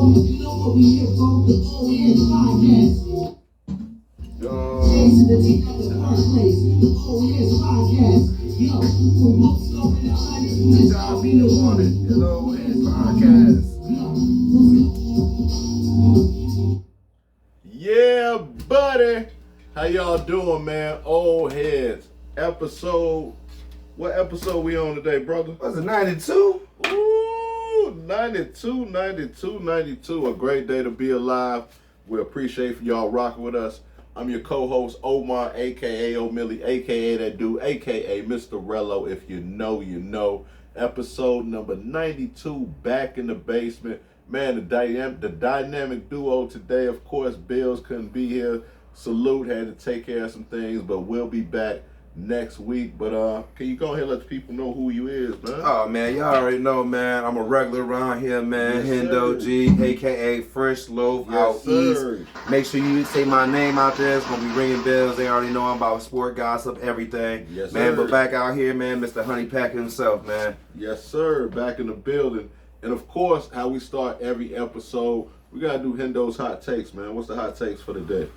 You know what we here for? The old Headz podcast. Jason the team at the first place. The old Headz podcast. Yo, from most over the hundred. Good job being on it. The old Headz podcast. Yeah, buddy. How y'all doing, man? Old Headz episode. What episode we on today, brother? Was it 92? Ooh, 92. A great day to be alive. We appreciate for y'all rocking with us. I'm your co-host, Omar, a.k.a. O'Milly, a.k.a. that dude, a.k.a. Mr. Rello. If you know, you know. Episode number 92, back in the basement. Man, the dynamic duo today, of course, Bills couldn't be here. Salute, had to take care of some things, but we'll be back next week. But can you go ahead and let the people know who you is, man? Oh, man, y'all already know, man. I'm a regular around here, man. Yes, Hendo G, a.k.a. Fresh Loaf out east. Make sure you say my name out there. It's going to be ringing bells. They already know I'm about sport gossip, everything. Yes, man, sir. But back out here, man, Mr. Honey Pack himself, man. Yes, sir. Back in the building. And, of course, how we start every episode, we got to do Hendo's hot takes, man. What's the hot takes for the day?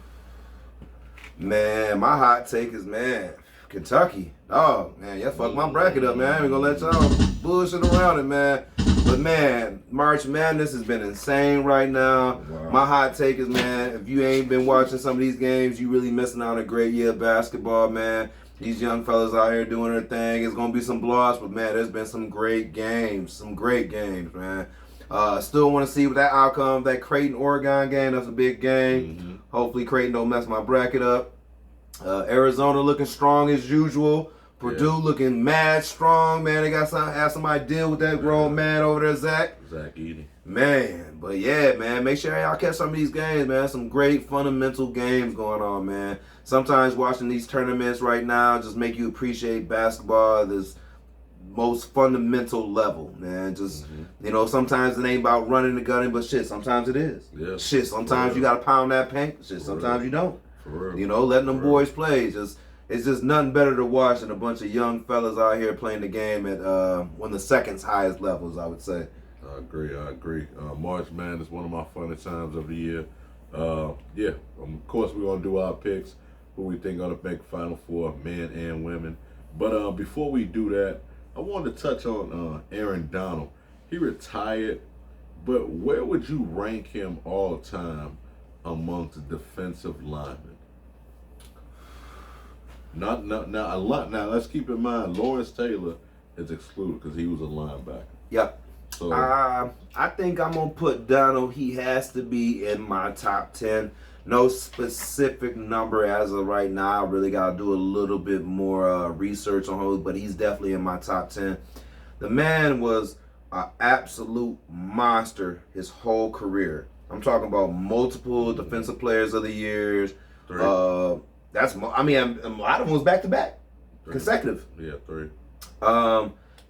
Man, my hot take is, man, Kentucky. Oh, man, y'all fucked my bracket up, man. I ain't gonna let y'all bullshit around it, man. But, man, March Madness has been insane right now. Wow. My hot take is, man, if you ain't been watching some of these games, you really missing out on a great year of basketball, man. These young fellas out here doing their thing. It's gonna be some blowouts, but, man, there's been some great games. Man. Still want to see what that outcome of that Creighton-Oregon game. That's a big game. Mm-hmm. Hopefully Creighton don't mess my bracket up. Arizona looking strong as usual. Purdue looking mad strong, man. They got somebody deal with that grown man over there, Zach Edey. Man, but yeah, man, make sure y'all catch some of these games, man. Some great fundamental games going on, man. Sometimes watching these tournaments right now just make you appreciate basketball at this most fundamental level, man. Just, you know, sometimes it ain't about running and gunning, but shit, sometimes it is. Yeah. Shit, sometimes you got to pound that paint. Shit, sometimes you don't. For real. You know, letting them boys play. It's just nothing better to watch than a bunch of young fellas out here playing the game at one of the second's highest levels, I would say. I agree. March Madness is one of my funnest times of the year. Of course we're going to do our picks, who we think going to make Final Four, men and women. But before we do that, I wanted to touch on Aaron Donald. He retired, but where would you rank him all time amongst defensive linemen? Now, let's keep in mind, Lawrence Taylor is excluded because he was a linebacker. Yep. So I think I'm going to put Donald. He has to be in my top 10. No specific number as of right now. I really got to do a little bit more research on him, but he's definitely in my top 10. The man was an absolute monster his whole career. I'm talking about multiple defensive players of the years. 3. A lot of them was back-to-back, 3. consecutive. Yeah, 3.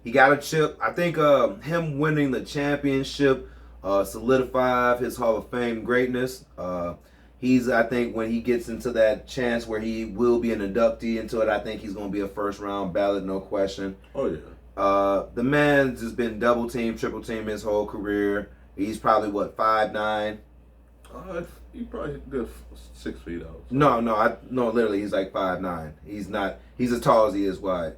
He got a chip. I think him winning the championship solidified his Hall of Fame greatness. I think when he gets into that chance where he will be an inductee into it, I think he's going to be a first-round ballot, no question. Oh, yeah. The man's just been double-teamed, triple-teamed his whole career. He's probably, 5'9"? He probably good 6 feet out. So. No, literally, he's like 5'9". He's as tall as he is wide.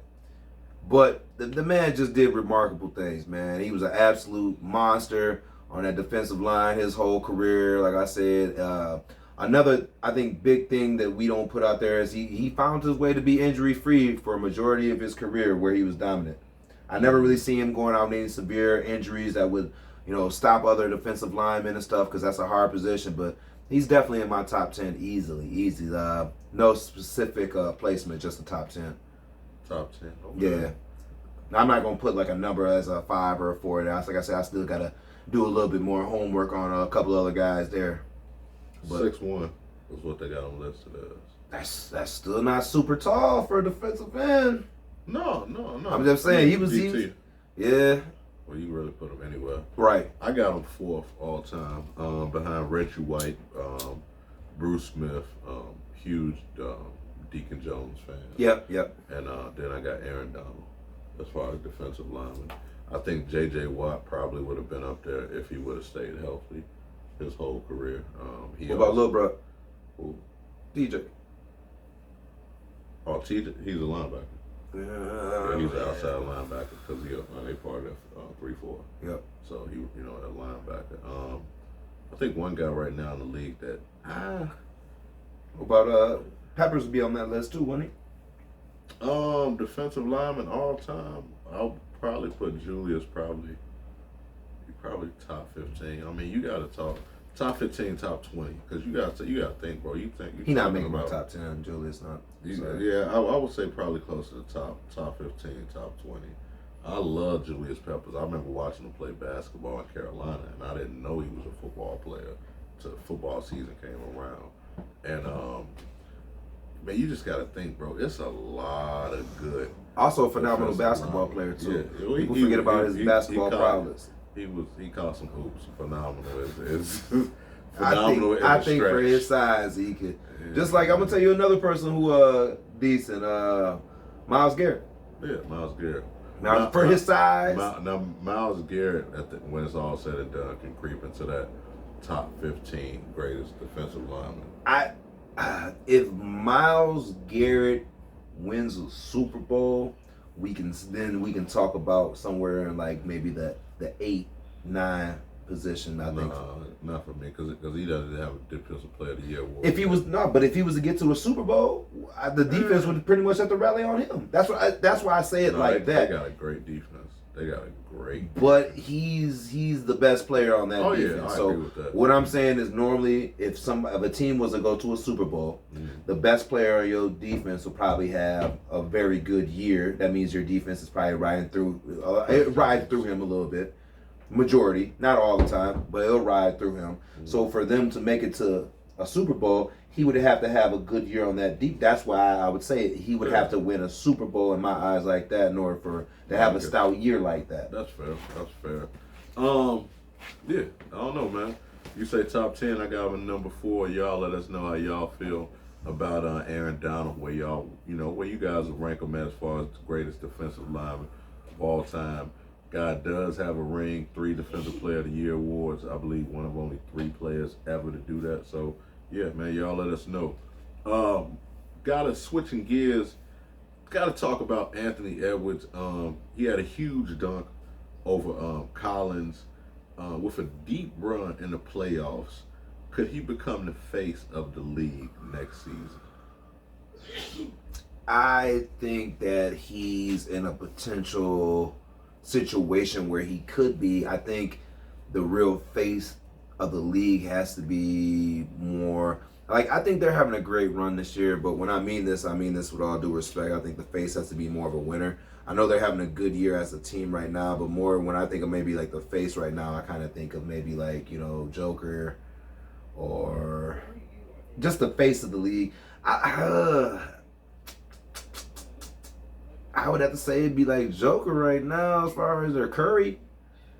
But the man just did remarkable things, man. He was an absolute monster on that defensive line his whole career. Like I said, another, I think, big thing that we don't put out there is he found his way to be injury-free for a majority of his career where he was dominant. I never really see him going out with any severe injuries that would, stop other defensive linemen and stuff because that's a hard position. But he's definitely in my top 10 easy. No specific placement, just the top 10. Top 10. Okay. Yeah. Now, I'm not going to put like a number as a 5 or a 4. Like I said, I still got to do a little bit more homework on a couple other guys there. But 6'1" is what they got on listed as. That's still not super tall for a defensive end. No. I'm just saying, he was yeah. Well, you can really put him anywhere. Right. I got him 4th all time, behind Reggie White, Bruce Smith, huge Deacon Jones fan. Yep. And then I got Aaron Donald as far as defensive lineman. I think J.J. Watt probably would have been up there if he would have stayed healthy. his whole career. What about Lil Bro? Who? DJ. Oh, TJ, he's a linebacker. Yeah, he's an outside linebacker because they part of 3-4. Yep. So he, a linebacker. I think one guy right now in the league that What about Peppers would be on that list too, wouldn't he? Defensive lineman all time. I'll probably put Julius probably top 15. I mean, you got to talk top 15, top 20 because you got to think, bro. He's not making my top 10. Julius not. Yeah, I would say probably close to the top 15, top 20. I love Julius Peppers. I remember watching him play basketball in Carolina, and I didn't know he was a football player till football season came around. And man, you just got to think, bro. It's a lot of good. Also a phenomenal basketball player too. Yeah. People forget about his basketball prowess. He caught some hoops. Phenomenal. It's phenomenal. I think for his size, he could. Yeah. Just like I'm gonna tell you another person who decent. Myles Garrett. Yeah, Myles Garrett. Now for his size. Now Myles Garrett, when it's all said and done, can creep into that top 15 greatest defensive lineman. If Myles Garrett wins a Super Bowl, we can talk about somewhere in like maybe the 8-9 position. I think. Not for me because he doesn't have a defensive player of the year award. If he was to get to a Super Bowl, the defense would pretty much have to rally on him. That's why I say it that. They got a great defense. But he's the best player on that defense. I agree with that. What I'm saying is normally if a team was to go to a Super Bowl, the best player on your defense will probably have a very good year. That means your defense is probably riding through him a little bit. Majority, not all the time, but it'll ride through him. So for them to make it to a Super Bowl, he would have to have a good year on that deep. That's why I would say he would have to win a Super Bowl in my eyes like that in order to have a stout year like that. That's fair. Yeah, I don't know, man. You say top 10, I got him number 4. Y'all let us know how y'all feel about Aaron Donald, where you guys would rank him as far as the greatest defensive lineman of all time. Guy does have a ring, 3 Defensive Player of the Year awards. I believe one of only 3 players ever to do that. So, yeah, man, y'all let us know. Switching gears, got to talk about Anthony Edwards. He had a huge dunk over Collins with a deep run in the playoffs. Could he become the face of the league next season? I think that he's in a potential situation where he could be. I think the real face of the league has to be more like, I think they're having a great run this year, but when I mean this with all due respect. I think the face has to be more of a winner. I know they're having a good year as a team right now, but more when I think of maybe like the face right now, I kind of think of maybe like, Joker or just the face of the league. I would have to say it'd be like Joker right now as far as their Curry.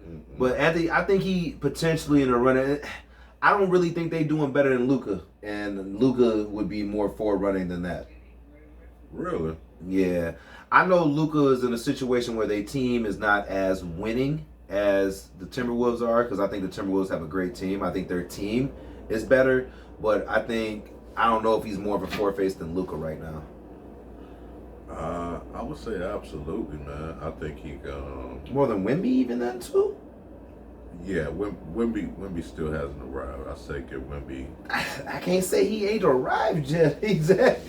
Mm-hmm. But Anthony, I think he potentially in the run. I don't really think they doing better than Luka, and Luka would be more forerunning than that. Really? Yeah, I know Luka is in a situation where their team is not as winning as the Timberwolves are, because I think the Timberwolves have a great team. I think their team is better, but I don't know if he's more of a foreface than Luka right now. I would say absolutely, man. I think he more than Wemby even then too. Yeah, Wemby still hasn't arrived. I say give Wemby. I can't say he ain't arrived yet. Exactly.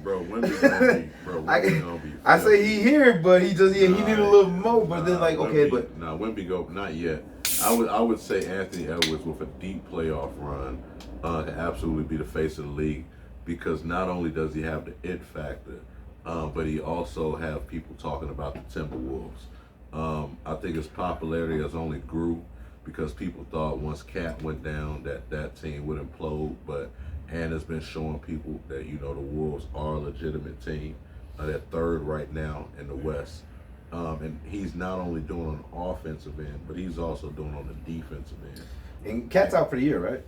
Bro, Wemby gonna be. I say he here, but he need a little more. But then Wemby go not yet. I would say Anthony Edwards with a deep playoff run can absolutely be the face of the league, because not only does he have the it factor, but he also have people talking about the Timberwolves. I think his popularity has only grew because people thought once Cat went down that team would implode, but Anna's been showing people that the Wolves are a legitimate team. They're third right now in the West, and he's not only doing on the offensive end, but he's also doing on the defensive end. And Cat's out for the year, right?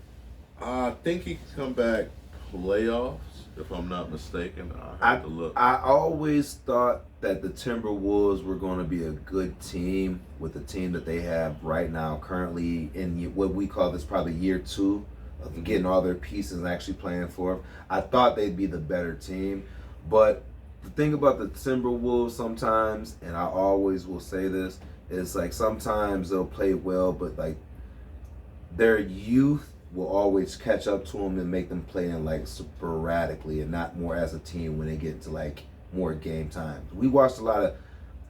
I think he can come back playoffs, if I'm not mistaken. I have to look. I always thought that the Timberwolves were going to be a good team with the team that they have right now, currently in what we call this probably year 2 of getting all their pieces and actually playing for them. I thought they'd be the better team, but the thing about the Timberwolves sometimes, and I always will say this, is like sometimes they'll play well, but like their youth will always catch up to them and make them play in like sporadically and not more as a team when they get to like more game times. We watched a lot of,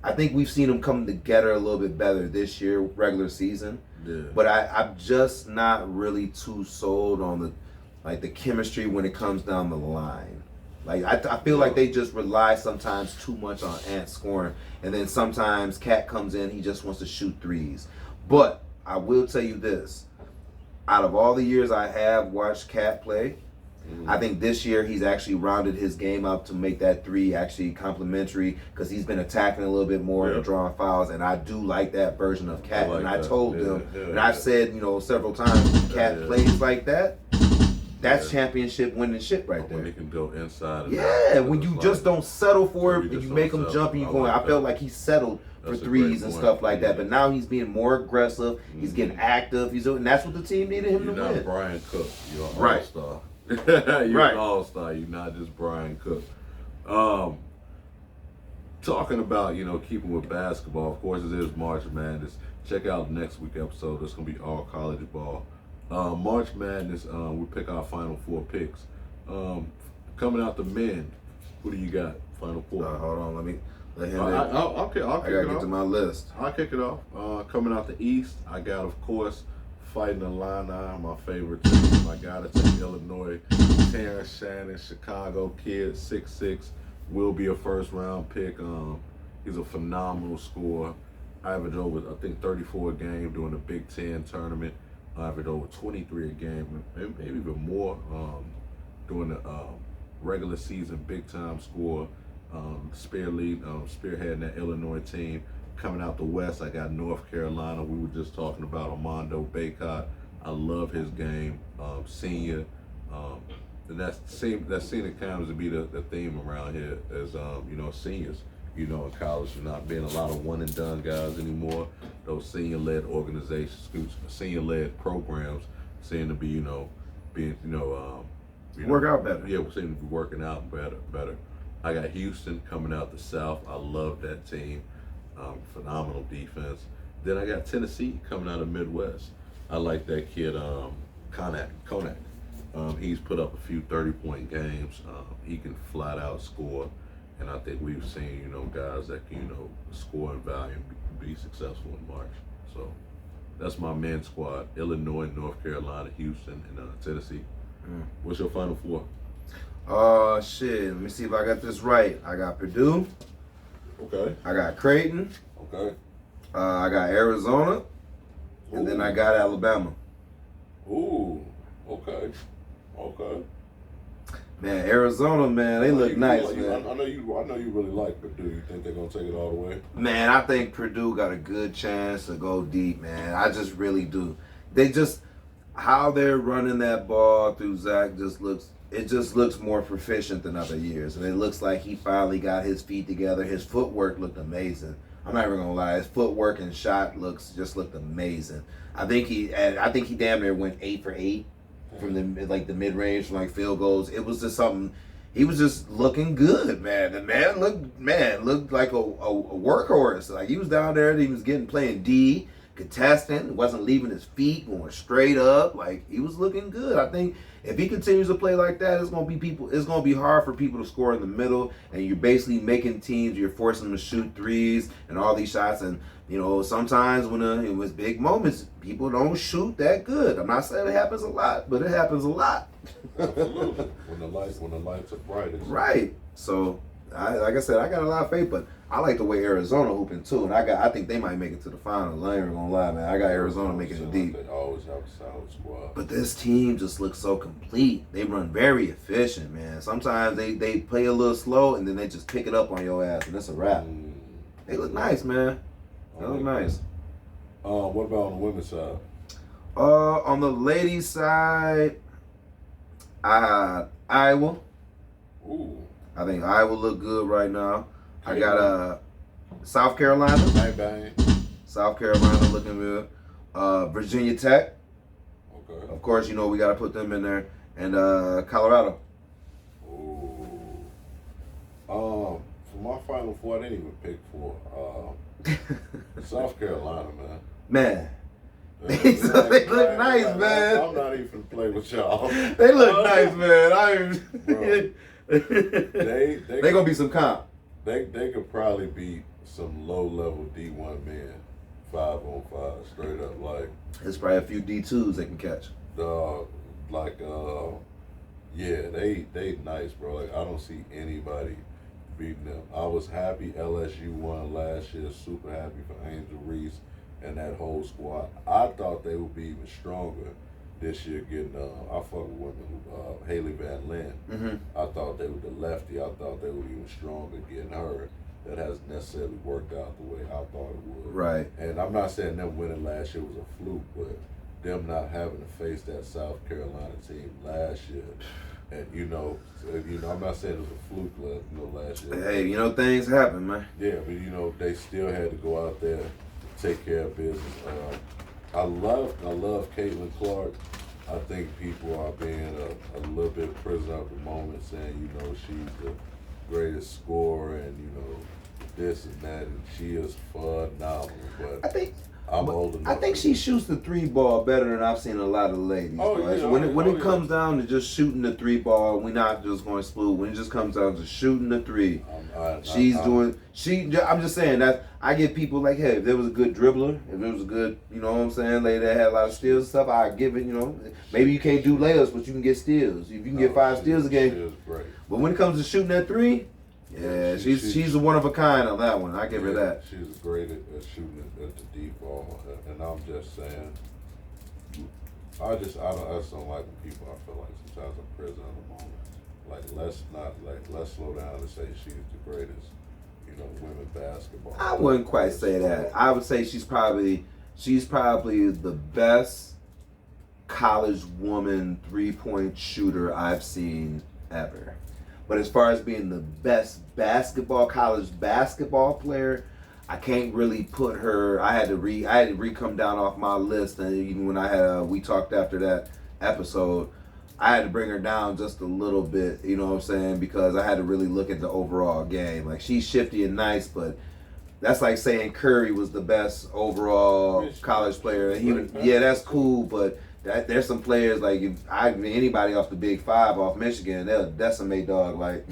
I think we've seen them come together a little bit better this year, regular season. Yeah. But I'm just not really too sold on the chemistry when it comes down the line. Like I feel like they just rely sometimes too much on Ant scoring, and then sometimes Cat comes in, he just wants to shoot threes. But I will tell you this: out of all the years I have watched Cat play, I think this year he's actually rounded his game up to make that three actually complimentary, because he's been attacking a little bit more and drawing fouls, and I do like that version of Cat. I like and I that. told them, and I've said, several times, when Cat plays like that, that's championship winning shit right there. When he can go inside. And when you just don't settle for it, and you make him settle. jump, and you going. I felt like he settled for threes and stuff like that, but now he's being more aggressive. He's getting active. And that's what the team needed him You're to not win. Brian Cook. You're an Right. all-star. You're Right. an all-star. You're not just Brian Cook. Talking about, keeping with basketball, of course, it is March Madness. Check out next week's episode. It's going to be all college ball. March Madness, we pick our Final Four picks. Coming out the men, who do you got? Final Four. Hold on, let him. I'll kick I gotta it get off. to my list. I'll kick it off. Coming out the East, I got, of course, Fighting Illini, my favorite team. I gotta take Illinois. Terrence Shannon, Chicago kid, 6'6", will be a first-round pick. He's a phenomenal scorer. Averaged over, I think, 34 a game during the Big Ten tournament. Averaged over 23 a game, maybe even more during the regular season. Big-time scorer. Spearheading that Illinois team. Coming out the West, I got North Carolina. We were just talking about Armando Bacot. I love his game. Senior. And that senior comes to be the theme around here as, seniors, in college. You're not being a lot of one and done guys anymore. Those senior-led organizations, senior-led programs seem to be, Work out better. Yeah, we seem to be working out better. I got Houston coming out the South. I love that team. Phenomenal defense. Then I got Tennessee coming out of Midwest. I like that kid, Konak. He's put up a few 30-point games. He can flat out score, and I think we've seen, guys that can, score in value and be successful in March. So that's my men's squad: Illinois, North Carolina, Houston, and Tennessee. What's your Final Four? Shit. Let me see if I got this right. I got Purdue. Okay. I got Creighton. Okay. I got Arizona. And then I got Alabama. Ooh. Okay. Man, Arizona, man, they look nice, man. I know you really like Purdue. You think they're gonna take it all the way? Man, I think Purdue got a good chance to go deep, man. I just really do. How they're running that ball through Zach just looks more proficient than other years. And it looks like he finally got his feet together. His footwork looked amazing. I'm not even gonna lie, his footwork and shot looked amazing. I think he damn near went 8 for 8 from the mid range, from field goals. It was just something. He was just looking good, man. The man looked like a workhorse. Like he was down there, he was playing D, contesting, wasn't leaving his feet, going straight up. Like he was looking good. I think if he continues to play like that, it's gonna be hard for people to score in the middle, and you're basically making teams, you're forcing them to shoot threes and all these shots. And sometimes when it was big moments, people don't shoot that good. I'm not saying it happens a lot, but it happens a lot. Absolutely. When the lights are bright. Right. So like I said, I got a lot of faith, but I like the way Arizona hooping too, and I think they might make it to the finals. I ain't even gonna lie, man. I got Arizona making it deep. They always have a solid squad. But this team just looks so complete. They run very efficient, man. Sometimes they play a little slow, and then they just pick it up on your ass, and it's a wrap. They look nice, man. They look nice. What about on the women's side? On the ladies' side, Iowa. Ooh. I think Iowa look good right now. I got South Carolina. Bang bang. South Carolina looking good. Virginia Tech. Okay. Of course, you know we got to put them in there. And Colorado. Ooh. For my Final Four, I didn't even pick four. South Carolina, man. Man. They look nice, man. I'm not even play with y'all. They look nice, man. Bro, they gonna be some comp. They could probably beat some low level D1 men 5-on-5 straight up. Like There's probably a few D2s they can catch. Yeah, they nice, bro. Like I don't see anybody beating them. I was happy LSU won last year. Super happy for Angel Reese and that whole squad. I thought they would be even stronger this year. Getting I fuck with women, Haley Van Lin. Mm-hmm. I thought they were the lefty. I thought they were even stronger getting her. That hasn't necessarily worked out the way I thought it would. Right. And I'm not saying them winning last year was a fluke, but them not having to face that South Carolina team last year. And I'm not saying it was a fluke, last year. Hey, things happen, man. Yeah, but they still had to go out there, take care of business. I love Caitlin Clark. I think people are being a little bit prisoner of the moment, saying she's the greatest scorer and this and that, and she is phenomenal. But I'm old enough. I think she shoots the 3-ball better than I've seen a lot of ladies. When it comes down to just shooting the 3-ball, we're not just going to split. When it just comes down to shooting the 3, I'm just saying that I get people like, hey, if there was a good dribbler, if there was a good, lady that had a lot of steals and stuff, I give it. Maybe you can't do layups, but you can get steals. If you can get 5 steals a game. Great. But when it comes to shooting that 3. Yeah, she's a one of a kind on that one. I give her that. She's great at shooting at the deep ball, and I'm just saying, I just don't like when people. I feel like sometimes I'm prisoner of the moment. Let's slow down and say she's the greatest, women basketball. I wouldn't quite say that. I would say she's probably the best college woman 3-point shooter I've seen ever. But as far as being the best college basketball player, I can't really put her. I had to come down off my list, and even when we talked after that episode, I had to bring her down just a little bit. You know what I'm saying? Because I had to really look at the overall game. Like, she's shifty and nice, but that's like saying Curry was the best overall college player. That's cool, but. There's some players like anybody off the Big 5 off Michigan, they'll decimate dog like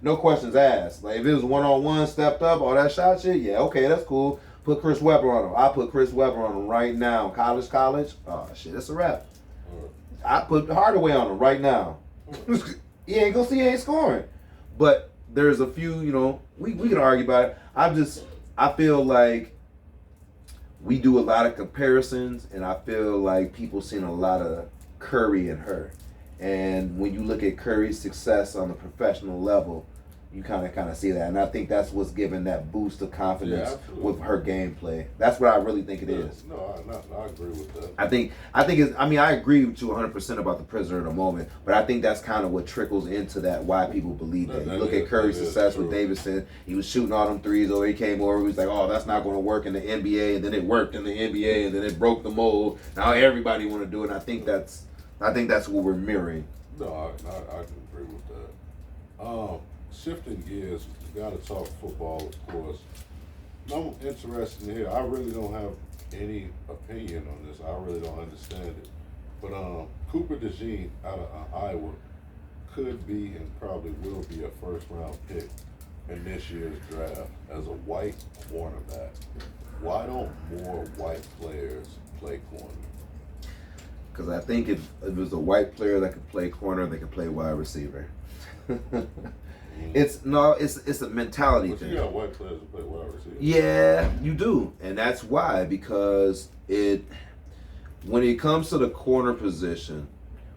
no questions asked. Like if it was 1-on-1 stepped up, all that shot shit, yeah, okay, that's cool. Put Chris Webber on him. I put Chris Webber on him right now. College. Oh shit, that's a wrap. I put Hardaway on him right now. He ain't scoring. But there's a few, we can argue about it. I feel like we do a lot of comparisons, and I feel like people seen a lot of Curry in her. And when you look at Curry's success on the professional level, you kind of see that. And I think that's what's giving that boost of confidence with her gameplay. That's what I really think it is. No, I agree with that. I agree with you 100% about the prisoner of the moment, but I think that's kind of what trickles into that, why people believe that. You look at Curry's success with Davidson, he was shooting all them threes, or he came over, he was like, oh, that's not going to work in the NBA, and then it worked in the NBA, and then it broke the mold. Now everybody want to do it, and I think that's what we're mirroring. No, I can agree with that. Shifting gears, we got to talk football, of course. I'm interested in here. I really don't have any opinion on this. I really don't understand it. But Cooper DeJean out of Iowa could be and probably will be a first-round pick in this year's draft as a white cornerback. Why don't more white players play corner? Because I think if it was a white player that could play corner, they could play wide receiver. It's a mentality thing. You got white players who play wide receiver. Yeah, you do, and that's why, because when it comes to the corner position,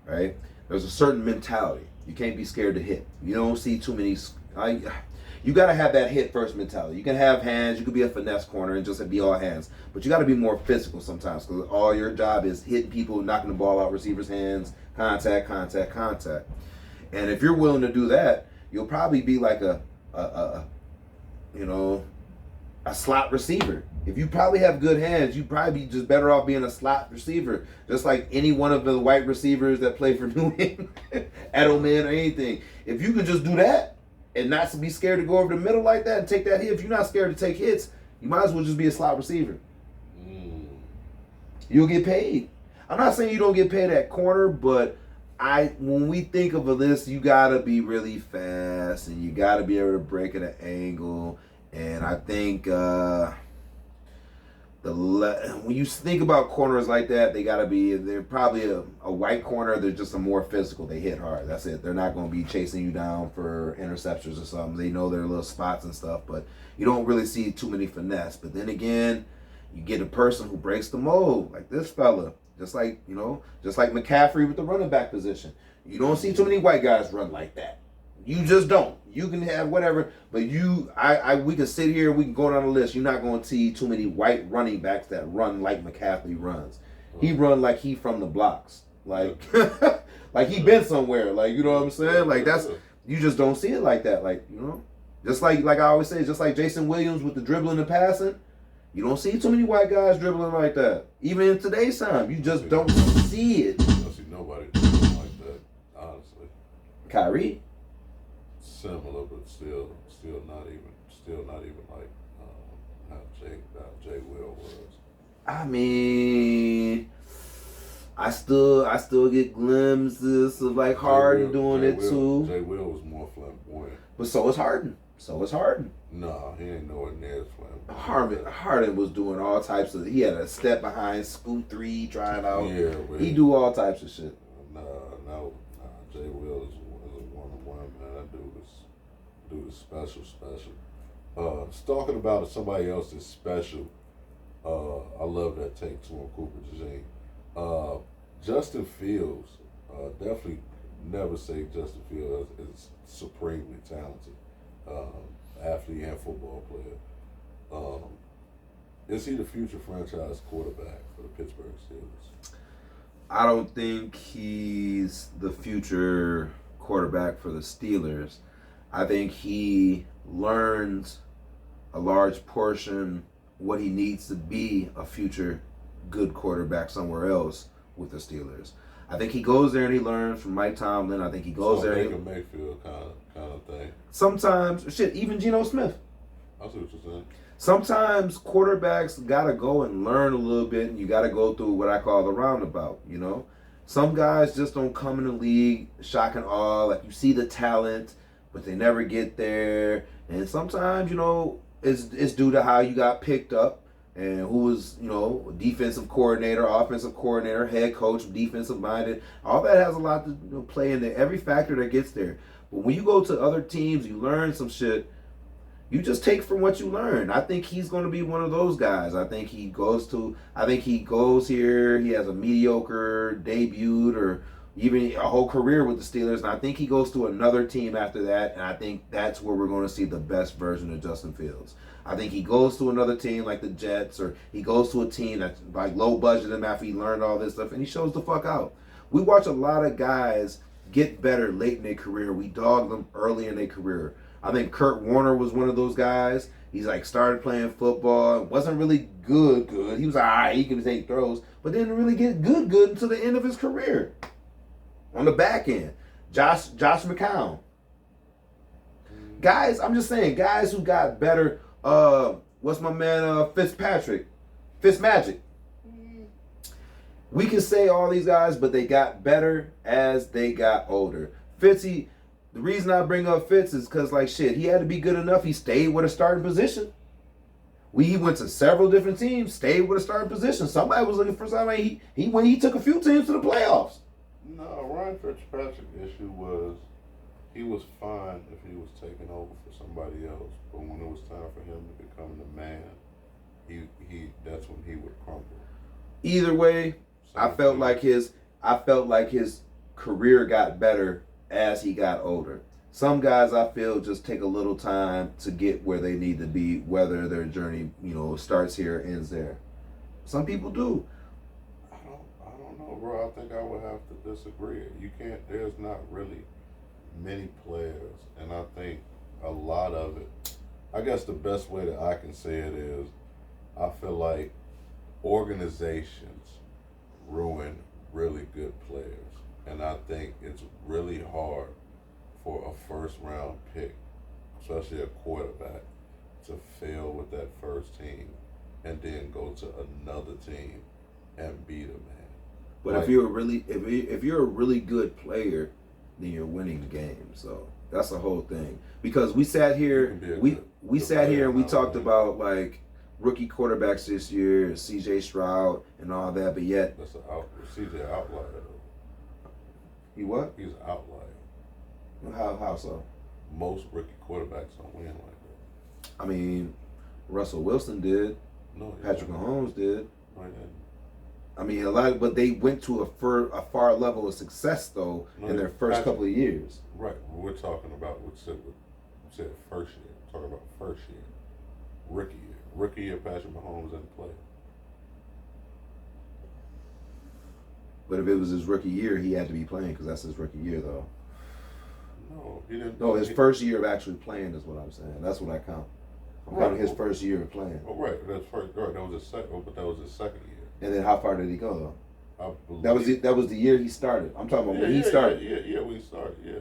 right? There's a certain mentality. You can't be scared to hit. You don't see too many. You got to have that hit first mentality. You can have hands. You could be a finesse corner and just be all hands. But you got to be more physical sometimes because all your job is hitting people, knocking the ball out receivers' hands, contact. And if you're willing to do that, you'll probably be like a slot receiver. If you probably have good hands, you'd probably be just better off being a slot receiver, just like any one of the white receivers that play for New England, Edelman or anything. If you could just do that and not be scared to go over the middle like that and take that hit, if you're not scared to take hits, you might as well just be a slot receiver. You'll get paid. I'm not saying you don't get paid at corner, but when we think of this, you gotta be really fast and you gotta be able to break at an angle. And I think when you think about corners like that, they're probably a white corner. They're just a more physical. They hit hard. That's it. They're not going to be chasing you down for interceptions or something. They know their little spots and stuff, but you don't really see too many finesse. But then again, you get a person who breaks the mold, like this fella. Just like McCaffrey with the running back position. You don't see too many white guys run like that. You just don't. You can have whatever, but we can sit here, we can go down the list. You're not going to see too many white running backs that run like McCaffrey runs. He run like he from the blocks. Like like he been somewhere. Like, you know what I'm saying? Like you just don't see it like that. Like, just like I always say, just like Jason Williams with the dribbling and passing. You don't see too many white guys dribbling like that. Even in today's time, you just don't see it. I don't see nobody dribbling like that, honestly. Kyrie. Similar, but still not even like how Jay Will was. I mean, I still get glimpses of like Harden doing it too. Jay Will was more flamboyant. But so is Harden. No, he ain't nowhere near as flamboyant. Harden was doing all types of. He had a step behind, scoop three, trying out. Yeah, but he do all types of shit. No. Jay Will is a one-on-one, man. That dude is special. Talking about somebody else is special. I love that take to him, Cooper Jane. Justin Fields, definitely never say Justin Fields is supremely talented. Athlete and football player. Is he the future franchise quarterback for the Pittsburgh Steelers? I don't think he's the future quarterback for the Steelers. I think he learns a large portion what he needs to be a future good quarterback somewhere else with the Steelers. I think he goes there and he learns from Mike Tomlin. I think he goes there. Baker Mayfield kind of thing. Sometimes, even Geno Smith. I see what you're saying. Sometimes quarterbacks gotta go and learn a little bit, and you gotta go through what I call the roundabout. Some guys just don't come in the league shock and awe. Like, you see the talent, but they never get there. And sometimes, it's due to how you got picked up and who was, defensive coordinator, offensive coordinator, head coach, defensive minded. All that has a lot to play in there. Every factor that gets there. But when you go to other teams, you learn some shit. You just take from what you learn. I think he's going to be one of those guys. I think he goes here, he has a mediocre debut or even a whole career with the Steelers, and I think he goes to another team after that, and I think that's where we're going to see the best version of Justin Fields. I think he goes to another team like the Jets, or he goes to a team that's like low budget him after he learned all this stuff, and he shows the fuck out. We watch a lot of guys get better late in their career. We dog them early in their career. I think Kurt Warner was one of those guys. He's started playing football, wasn't really good. He was all right, he can take throws, but didn't really get good until the end of his career. On the back end, Josh McCown. Guys, I'm just saying, guys who got better. What's my man Fitzmagic. We can say all these guys, but they got better as they got older. Fitzy. The reason I bring up Fitz is because, he had to be good enough. He stayed with a starting position. He went to several different teams, stayed with a starting position. Somebody was looking for somebody. He took a few teams to the playoffs. No, Ryan Fitzpatrick's issue was he was fine if he was taking over for somebody else, but when it was time for him to become the man, that's when he would crumble. Either way, I felt like his career got better as he got older. Some guys I feel just take a little time to get where they need to be, whether their journey, starts here, ends there. Some people do. I don't know, bro. I think I would have to disagree. You can't. There's not really many players, and I think a lot of it. I guess the best way that I can say it is, I feel like organizations ruin really good players, and I think it's really hard for a first round pick, especially a quarterback, to fail with that first team and then go to another team and beat them, man. But if you're a really good player, then you're winning games. So that's the whole thing. Because we sat here, we sat here and we talked about like rookie quarterbacks this year, C.J. Stroud and all that, but yet that's C.J. outlier though. He what? He's an outlier. How so? Most rookie quarterbacks don't win like that. I mean, Russell Wilson did. No, Patrick Mahomes did. No, he didn't. I mean, but they went to a far level of success though in their first couple of years. Right. We're talking about what said first year. We're talking about first year, rookie year. Rookie year, Patrick Mahomes didn't play. But if it was his rookie year, he had to be playing because that's his rookie year though. No, he didn't. No, his first year of actually playing is what I'm saying. That's what I count. I'm counting his first year of playing. Oh, right. That's first. Right. That was his second. But that was his second year. And then how far did he go though? I believe That was the year he started. I'm talking about when he started. Yeah, when he started. Yeah.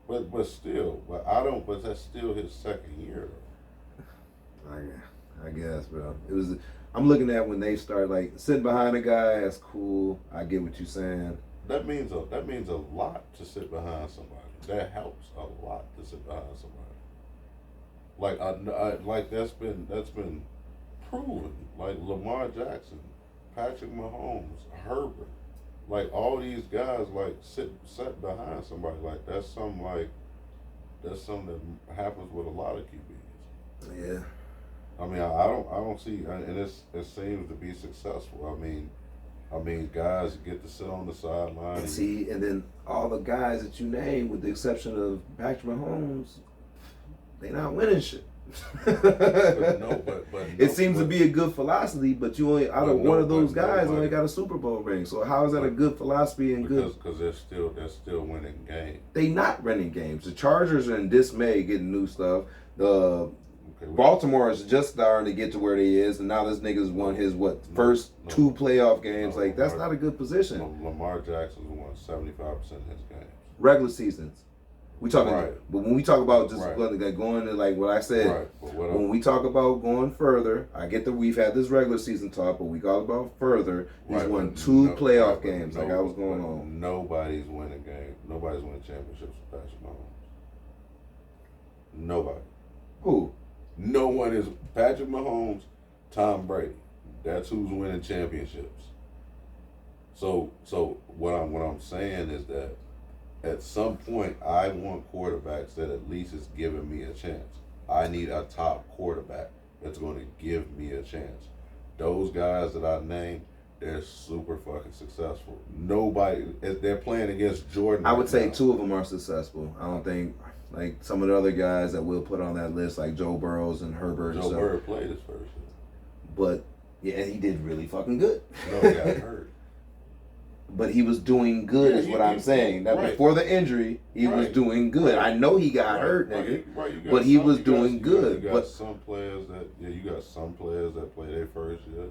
But still, but that's still his second year though. I guess, bro. It was. I'm looking at when they start like sitting behind a guy. That's cool. I get what you're saying. That means a lot to sit behind somebody. That helps a lot to sit behind somebody. Like that's been proven. Like Lamar Jackson, Patrick Mahomes, Herbert, like all these guys like sat behind somebody. Like that's something that happens with a lot of QBs. Yeah. I mean, I don't see, and it seems to be successful. I mean, guys get to sit on the sideline. And then all the guys that you name, with the exception of Patrick Mahomes, they not winning shit. It seems to be a good philosophy, but you only out of one of those guys only got a Super Bowl ring. So how is that a good philosophy and good? Because they're still winning games. They not winning games. The Chargers are in dismay getting new stuff. Baltimore is just starting to get to where they is, and now this nigga's won his first two playoff games. Like that's not a good position. Lamar Jackson's won 75% of his games. Regular seasons. We talking, but when we talk about just going to like what I said, when we talk about going further, I get that we've had this regular season talk, but we talk about further. He's won two playoff games. Like I was going on. Nobody's winning games. Nobody's winning championships with Patrick Mahomes. Nobody. Who? No one is Patrick Mahomes, Tom Brady. That's who's winning championships. So what I'm saying is that at some point I want quarterbacks that at least is giving me a chance. I need a top quarterback that's going to give me a chance. Those guys that I named, they're super fucking successful. Nobody, they're playing against Jordan. I would say two of them are successful. I don't think like some of the other guys that we'll put on that list, like Joe Burrows and Herbert. Joe Burrow played his first year. But yeah, and he did really fucking good. No, he got hurt. But he was doing good, is what I'm saying. That before the injury, he was doing good. I know he got hurt, nigga. But he was doing good. You got some players that play their first year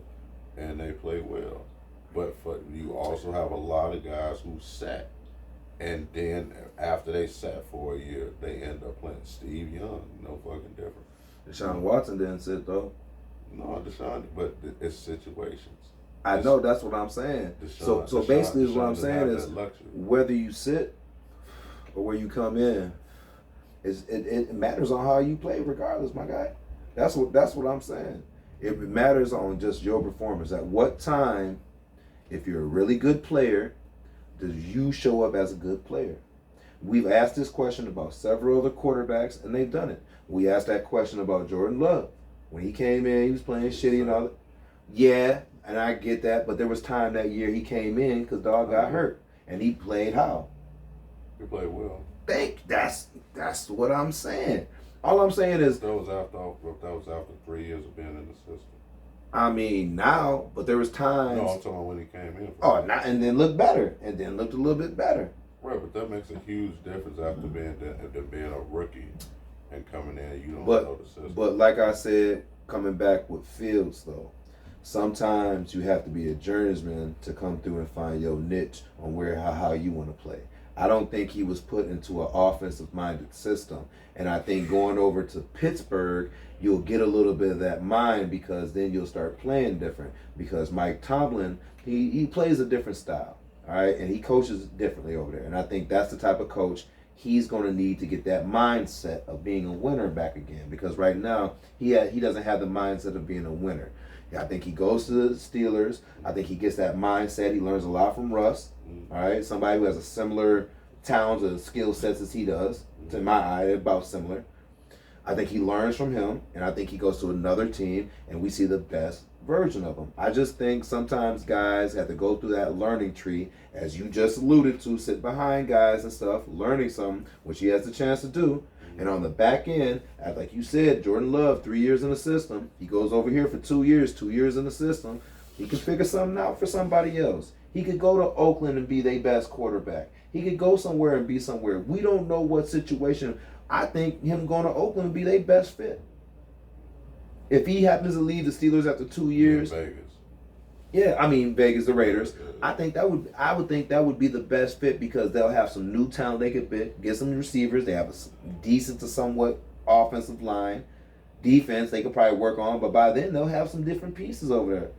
and they play well. But you also have a lot of guys who sat, and then after they sat for a year, they end up playing. Steve Young, no fucking different. Deshaun Watson didn't sit though. No, Deshaun, but it's situations. I know, that's what I'm saying. So basically what I'm saying is whether you sit or where you come in, it matters on how you play regardless, my guy. That's what I'm saying. It matters on just your performance. At what time, if you're a really good player, does you show up as a good player? We've asked this question about several other quarterbacks, and they've done it. We asked that question about Jordan Love. When he came in, he was playing shitty and all that. Yeah, and I get that, but there was time that year he came in because dog got hurt, and he played how? He played well. That's what I'm saying. All I'm saying is That was after 3 years of being in the system. I mean, now, but there was times. No, I'm talking about when he came in. Oh, not, and then looked better, and then looked a little bit better. Right, but that makes a huge difference after being a rookie and coming in. You don't But know the system. but like I said, coming back with Fields though, sometimes you have to be a journeyman to come through and find your niche on how you want to play. I don't think he was put into an offensive minded system, and I think going over to Pittsburgh, you'll get a little bit of that mind because then you'll start playing different. Because Mike Tomlin, he plays a different style, all right, and he coaches differently over there, and I think that's the type of coach he's going to need to get that mindset of being a winner back again. Because right now he doesn't have the mindset of being a winner. I think he goes to the Steelers. I think he gets that mindset. He learns a lot from Russ. All right, somebody who has a similar talents and skill sets as he does. To my eye, they're about similar. I think he learns from him, and I think he goes to another team, and we see the best version of him. I just think sometimes guys have to go through that learning tree, as you just alluded to, sit behind guys and stuff, learning something, which he has the chance to do. And on the back end, like you said, Jordan Love, 3 years in the system. He goes over here for 2 years, 2 years in the system. He can figure something out for somebody else. He could go to Oakland and be their best quarterback. He could go somewhere and be somewhere. We don't know what situation. I think him going to Oakland would be their best fit. If he happens to leave the Steelers after 2 years. Vegas. Yeah, I mean Vegas, the Raiders. I would think that would be the best fit because they'll have some new talent they could get some receivers. They have a decent to somewhat offensive line, defense they could probably work on, but by then they'll have some different pieces over there.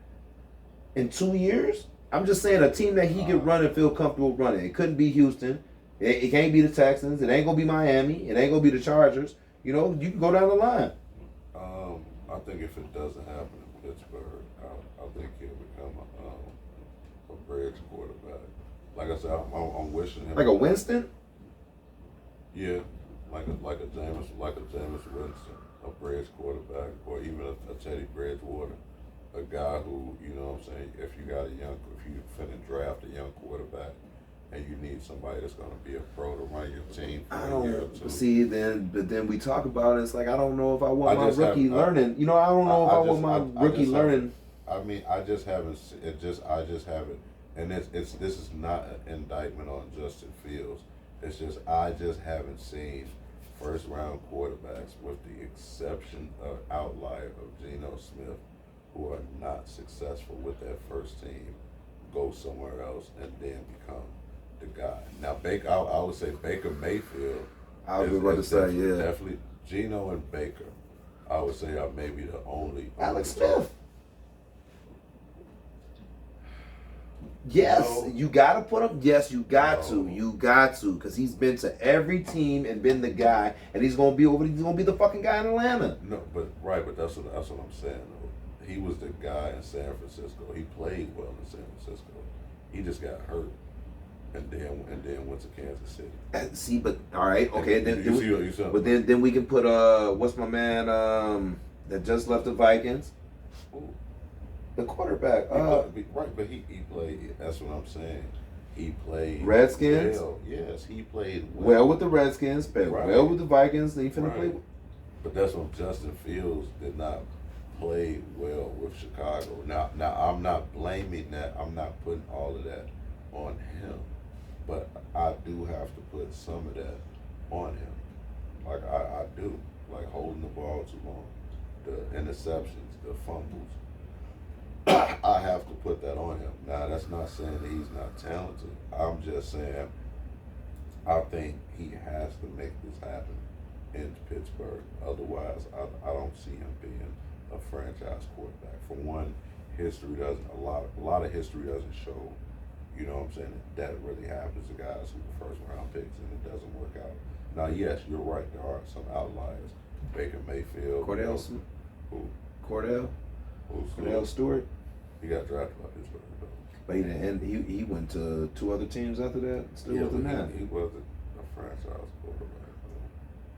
In 2 years, I'm just saying a team that he could run and feel comfortable running. It couldn't be Houston. It can't be the Texans. It ain't gonna be Miami. It ain't gonna be the Chargers. You know, you can go down the line. I think if it doesn't happen in Pittsburgh, I think he'll become a bridge quarterback. Like I said, I'm wishing him Like a Winston? Yeah, like a Jameis Winston, a bridge quarterback, or even a Teddy Bridgewater, a guy who, you know what I'm saying, if you finna draft a young quarterback and you need somebody that's gonna be a pro to run your team for a year or two. See, but then we talk about it, it's like I don't know if I want my rookie learning. You know, I don't know if I want my rookie learning. I mean, I just haven't, and this is not an indictment on Justin Fields. It's just I just haven't seen first round quarterbacks, with the exception of outlier of Geno Smith, who are not successful with that first team, go somewhere else and then become the guy. Now I would say Baker Mayfield. I was about to say, yeah, definitely Geno and Baker. I would say are maybe the only. Alex Smith. Yes, you got to put him. Yes, you got to, because he's been to every team and been the guy, and he's gonna be the fucking guy in Atlanta. No, but that's what I'm saying. Though. He was the guy in San Francisco. He played well in San Francisco. He just got hurt, and then went to Kansas City. See, but all right, okay, then then we can put what's my man that just left the Vikings. Ooh. The quarterback. But he played. That's what I'm saying. He played Redskins. Well. Yes, he played well with the Redskins. Played well with the Vikings. Then he finna play. But that's when Justin Fields did not play well with Chicago. Now I'm not blaming that. I'm not putting all of that on him. But I do have to put some of that on him. Like I do. Like holding the ball too long, the interceptions, the fumbles. I have to put that on him. Now, that's not saying that he's not talented. I'm just saying I think he has to make this happen in Pittsburgh. Otherwise, I don't see him being a franchise quarterback. For one, a lot of history doesn't show, you know what I'm saying, that really happens to guys who were first round picks and it doesn't work out. Now, yes, you're right. There are some outliers. Baker Mayfield. Cordell Stewart. He got drafted by Pittsburgh, though. But he didn't. And he went to 2 other teams after that. Still wasn't that. He wasn't a franchise quarterback.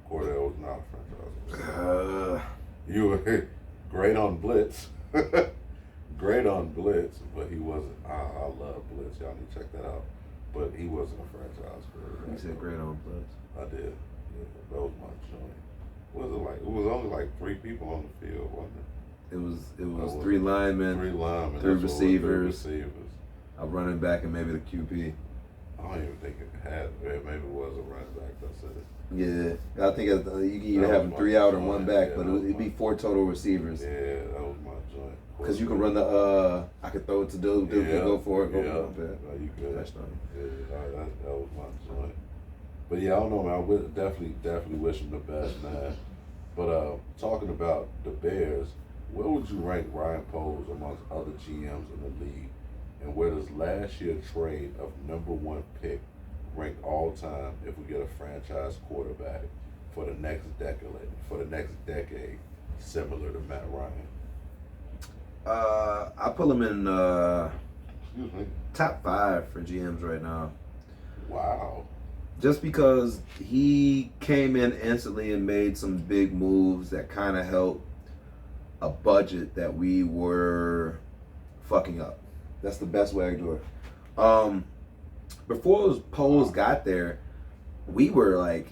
Cordell was not a franchise quarterback. You were great on blitz, but he wasn't. I love blitz. Y'all need to check that out. but he wasn't a franchise quarterback. You said great on blitz. I did. Yeah, that was my joint. Was it like? It was only like 3 people on the field, wasn't it? It was 3 linemen, 3 linemen, 3 that's what it was, receivers, 3 receivers. a running back, and maybe the QB. I don't even think it had. Maybe it was a running back. That's it. Yeah, I think you can either have them 3 out or 1 back, but it'd be 4 total receivers. Yeah, that was my joint. Because you can run the I could throw it to Dude, go for it, yeah. go for it. No, you good. Touchdown. Yeah, that was my joint. But yeah, I don't know, man. I would definitely wish him the best, man. But talking about the Bears, where would you rank Ryan Poles amongst other GMs in the league? And where does last year's trade of #1 pick rank all time if we get a franchise quarterback for the next decade, similar to Matt Ryan? I put him in Excuse me. top 5 for GMs right now. Wow. Just because he came in instantly and made some big moves that kind of helped a budget that we were fucking up. That's the best way I can do it. Before Poles got there, we were like,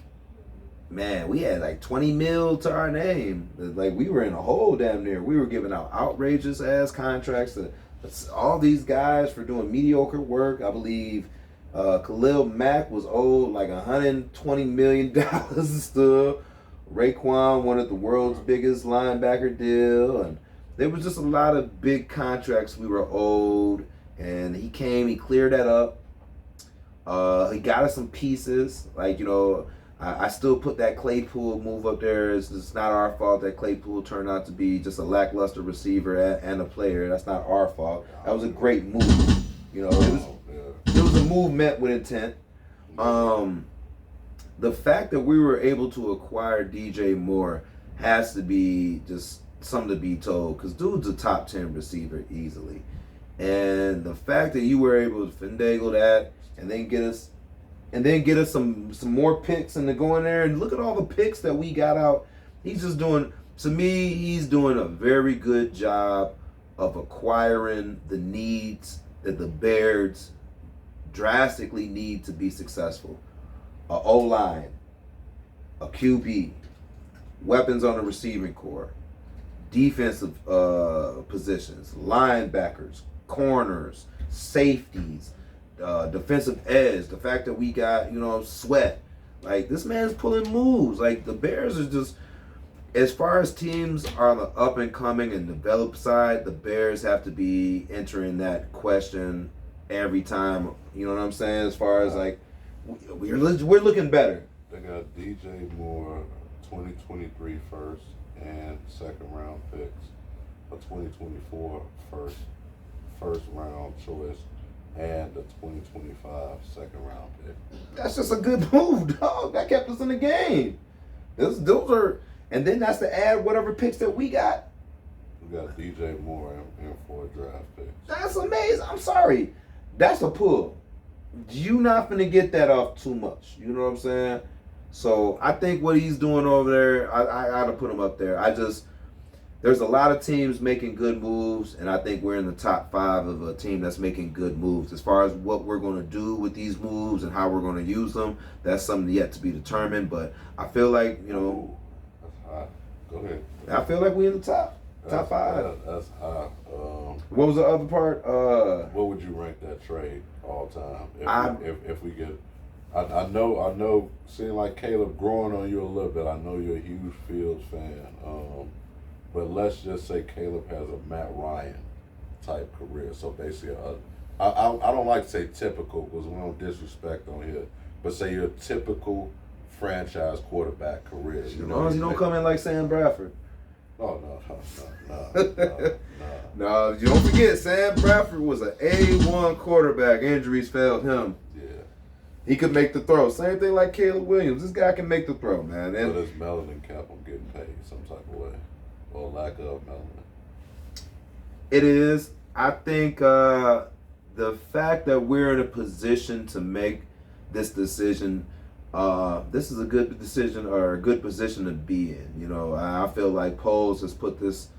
man, we had like 20 mil to our name. Like, we were in a hole damn near. We were giving out outrageous ass contracts to all these guys for doing mediocre work. I believe Khalil Mack was owed like $120 million still. Raekwon wanted the world's biggest linebacker deal, and there was just a lot of big contracts we were owed, and he came, he cleared that up. He got us some pieces, like, you know, I still put that Claypool move up there. It's not our fault that Claypool turned out to be just a lackluster receiver and a player. That's not our fault. That was a great move. You know, it was a move met with intent. The fact that we were able to acquire DJ Moore has to be just something to be told, because dude's a top 10 receiver easily. And the fact that you were able to finagle that and then get us some more picks and to go in there and look at all the picks that we got out. He's just doing, to me, he's doing a very good job of acquiring the needs that the Bears drastically need to be successful. A O-line, a QB, weapons on the receiving core, defensive positions, linebackers, corners, safeties, defensive edge. The fact that we got, you know, Sweat. Like, this man's pulling moves. Like, the Bears are just, as far as teams are on the up and coming and develop side, the Bears have to be entering that question every time. You know what I'm saying? As far as like, we're looking better. They got DJ Moore, 2023 first and second round picks, a 2024 first round choice, and a 2025 second round pick. That's just a good move, dog. That kept us in the game. Those are, and then that's to add whatever picks that we got. We got DJ Moore and 4 draft picks. That's amazing. I'm sorry. That's a pull. You not finna get that off too much. You know what I'm saying? So I think what he's doing over there, I gotta put him up there. There's a lot of teams making good moves, and I think we're in the top 5 of a team that's making good moves. As far as what we're going to do with these moves and how we're going to use them, that's something yet to be determined. But I feel like, you know, that's high. Go ahead. I feel like we're in the top 5. That's high. What was the other part? What would you rank that trade all time? If we get, I know. Seeing like Caleb growing on you a little bit, I know you're a huge Fields fan. But let's just say Caleb has a Matt Ryan type career. So basically, I don't like to say typical because we don't disrespect on here, but say your typical franchise quarterback career. You know, you don't come in like Sam Bradford. Oh, no. No, you don't forget, Sam Bradford was an A1 quarterback. Injuries failed him. Yeah. He could make the throw. Same thing like Caleb Williams. This guy can make the throw, man. But his melanin cap on getting paid some type of way. Or lack of melanin. It is. I think the fact that we're in a position to make this decision, this is a good decision or a good position to be in. You know, I feel like Poles has put us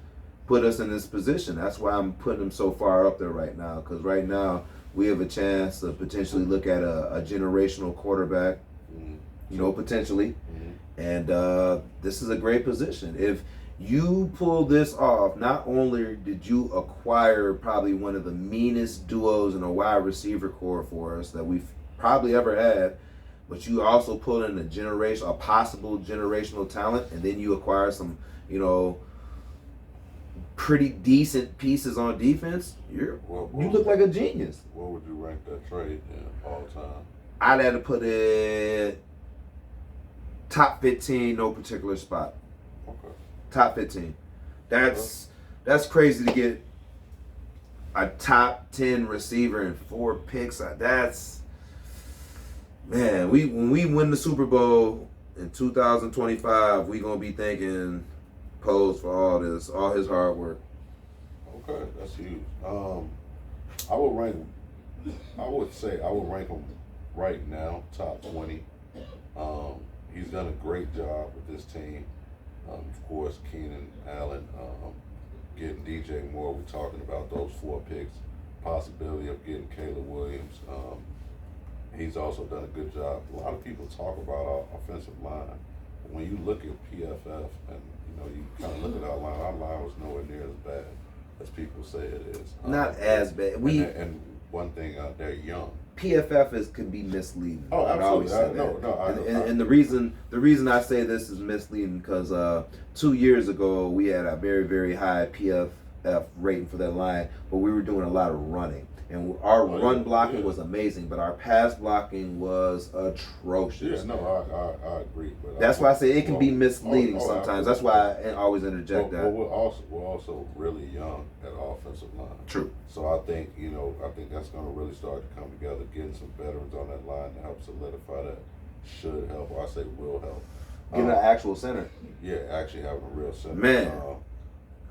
in this position. That's why I'm putting him so far up there right now. Because right now we have a chance to potentially look at a generational quarterback. You know, potentially. And this is a great position. If you pull this off, not only did you acquire probably one of the meanest duos in a wide receiver core for us that we've probably ever had, but you also pulled in a possible generational talent, and then you acquire some, you know, pretty decent pieces on defense. You look like a genius. What would you rank that trade in all time? I'd have to put it top 15, no particular spot. Okay. Top 15. That's crazy to get a top 10 receiver and 4 picks. That's, man, when we win the Super Bowl in 2025, we gonna be thanking Pose for all his hard work. Okay, that's huge. I would say I would rank him right now top 20. He's done a great job with this team. Of course, Keenan Allen, getting DJ Moore. We're talking about those 4 picks. Possibility of getting Caleb Williams. He's also done a good job. A lot of people talk about our offensive line. But when you look at PFF and you kind of look at our line was nowhere near as bad as people say it is. Not as bad. And one thing, they're young. PFF can be misleading. Oh, absolutely. And the reason I say this is misleading because 2 years ago we had a very, very high PFF rating for that line, but we were doing a lot of running. And our run blocking was amazing, but our pass blocking was atrocious. Yeah, no, I agree. But that's why I say it can be misleading sometimes. That's why I always interject that. But we're also really young at offensive line. True. So I think that's going to really start to come together. Getting some veterans on that line to help solidify that should help. Or I say will help. Getting an actual center. Yeah, actually having a real center. Man,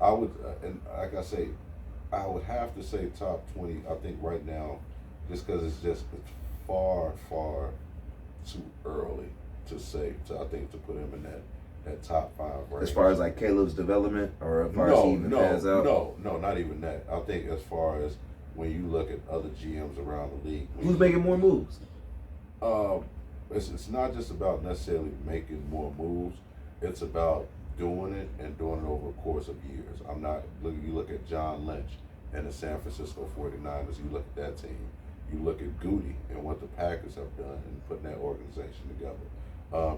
I would, and like I say, I would have to say top 20. I think right now, just because it's far too early to say. I think to put him in that top 5 range. As far as like Caleb's development, or as far as he even pans out. No, not even that. I think as far as when you look at other GMs around the league, who's making more moves? It's not just about necessarily making more moves. It's about doing it and doing it over a course of years. You look at John Lynch and the San Francisco 49ers, you look at that team. You look at Goody and what the Packers have done in putting that organization together.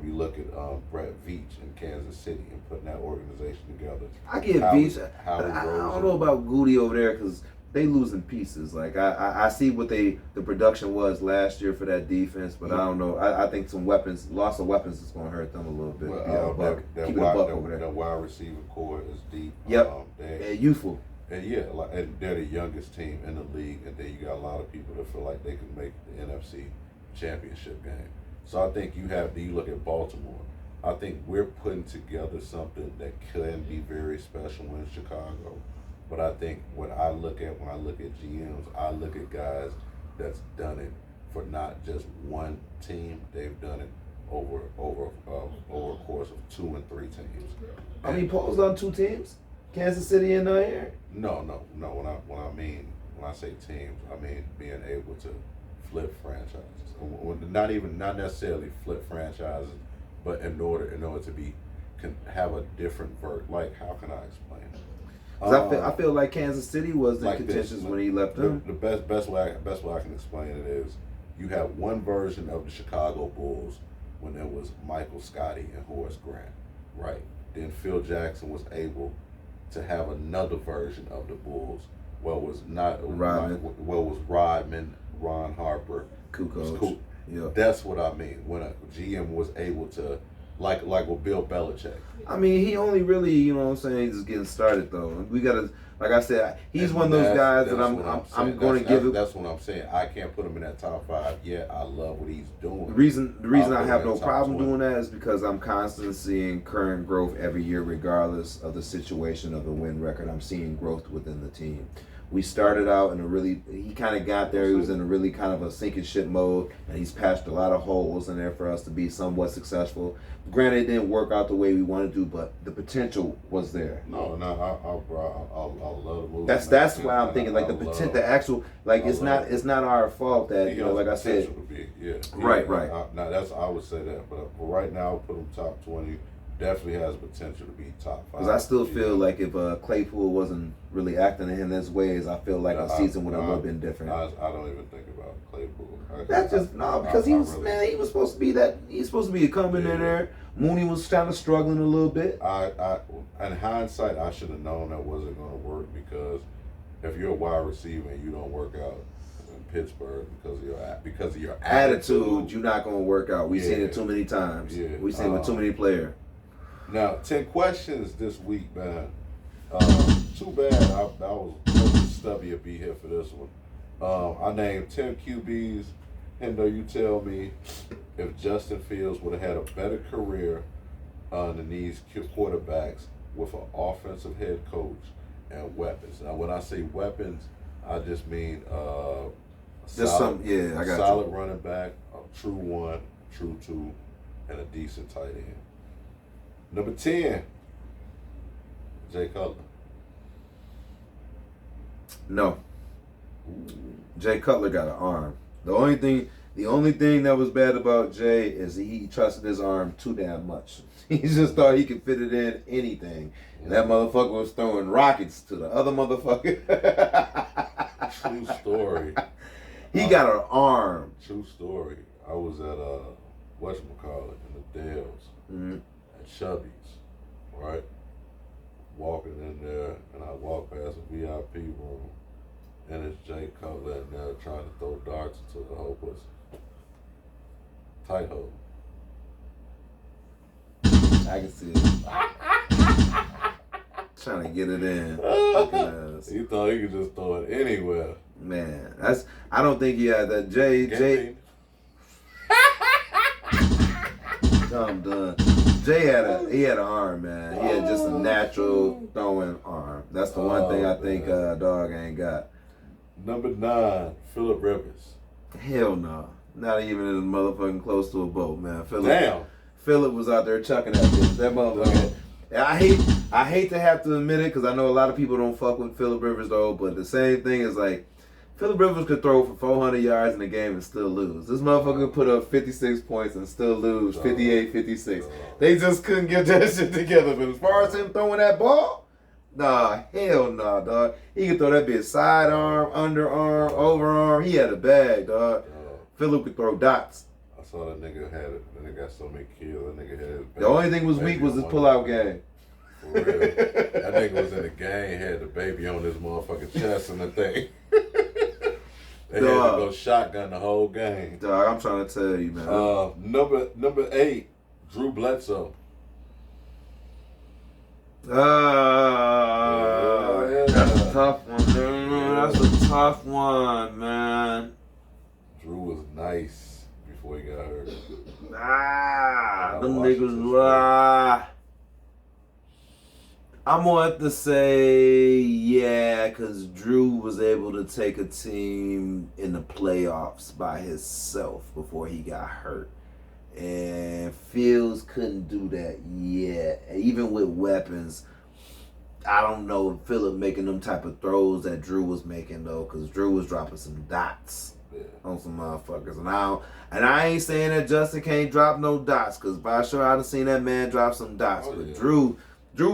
You look at Brett Veach in Kansas City and putting that organization together. I give Veach, I don't know about Goody over there because they losing pieces. Like I see what the production was last year for that defense, but I don't know. I think loss of weapons is going to hurt them a little bit. Well, keep it a buck over there. That wide receiver core is deep. Yep, and youthful. And and they're the youngest team in the league, and then you got a lot of people that feel like they can make the NFC championship game. So I think you look at Baltimore. I think we're putting together something that can be very special in Chicago. But I think when I look at GMs, I look at guys that's done it for not just one team. They've done it over a course of 2 and 3 teams. I mean, Paul's on 2 teams, Kansas City and here. No. When I say teams, I mean being able to flip franchises. Not necessarily flip franchises, but in order to have a different like how can I explain it? I feel like Kansas City was in contention when he left them. The best way I can explain it is you have one version of the Chicago Bulls when there was Michael Scotty and Horace Grant, right? Then Phil Jackson was able to have another version of the Bulls. Was Rodman, Ron Harper, Kukoc. Yeah. That's what I mean. When a GM was able to, like with Bill Belichick. I mean, he only really, he's just getting started though. We gotta, like I said, he's one of those guys that I'm going to give it. That's what I'm saying. I can't put him in that top 5 yet. I love what he's doing. The reason I have no problem doing that is because I'm constantly seeing current growth every year, regardless of the situation of the win record. I'm seeing growth within the team. We started out in a really, he kind of got there. He was in a really kind of a sinking ship mode, and he's patched a lot of holes in there for us to be somewhat successful. Granted, it didn't work out the way we wanted to, but the potential was there. No, I love the movie. That's why I'm thinking like the potential, the actual, like it's not our fault that like I said. Right. Now I would say that, but right now, I'll put him top 20. Definitely has potential to be top 5. Because I still feel like if Claypool wasn't really acting in his ways, I feel like the season would have been different. I don't even think about Claypool. That's just because he was he was supposed to be that. He's supposed to be coming in there. Mooney was kind of struggling a little bit. In hindsight, I should have known that wasn't going to work because if you're a wide receiver and you don't work out in Pittsburgh because of your attitude, you're not going to work out. We've seen it too many times. We've seen it with too many players. Now, 10 questions this week, man. Too bad I was hoping Stubby would be here for this one. I named 10 QBs. Hendo, you tell me if Justin Fields would have had a better career than these quarterbacks with an offensive head coach and weapons. Now, when I say weapons, I just mean I got solid running back, a true one, true two, and a decent tight end. Number 10, Jay Cutler. No. Jay Cutler got an arm. The only thing that was bad about Jay is he trusted his arm too damn much. He just thought he could fit it in anything. And that motherfucker was throwing rockets to the other motherfucker. True story. He got an arm. True story. I was at whatchamacallit in the Dells. Chubby's, right? Walking in there, and I walk past a VIP room, and it's Jay Cutler in there trying to throw darts into the hopeless tight hole. I can see it. Trying to get it in. He thought he could just throw it anywhere. Man, I don't think he had that. Jay. I'm done. Jay had an arm, man. He had just a natural throwing arm. That's the one thing I think dog ain't got. Number 9, Phillip Rivers. Hell no. Not even in motherfucking close to a boat, man. Phillip was out there chucking at this. That motherfucker. I hate to have to admit it because I know a lot of people don't fuck with Phillip Rivers though, but the same thing is like Phillip Rivers could throw for 400 yards in a game and still lose. This motherfucker could put up 56 points and still lose 58, 56. They just couldn't get that shit together. But as far as him throwing that ball, nah, hell nah, dog. He could throw that bitch sidearm, underarm, overarm. He had a bag, dog. Phillip could throw dots. I saw that nigga had it. That nigga got so many kills. That nigga had the only thing was weak was his pullout game. For real. That nigga was in the game, had the baby on his motherfucking chest and the thing. They had to go shotgun the whole game. Dog, I'm trying to tell you, man. Number 8, Drew Bledsoe. That's a tough one, man. That's a tough one, man. Drew was nice before he got hurt. Them niggas. I'm gonna have to say, yeah, because Drew was able to take a team in the playoffs by himself before he got hurt. And Fields couldn't do that yet. Even with weapons, I don't know if Phillip making them type of throws that Drew was making, though, because Drew was dropping some dots on some motherfuckers. And I ain't saying that Justin can't drop no dots, because by sure I'd have seen that man drop some dots. But Drew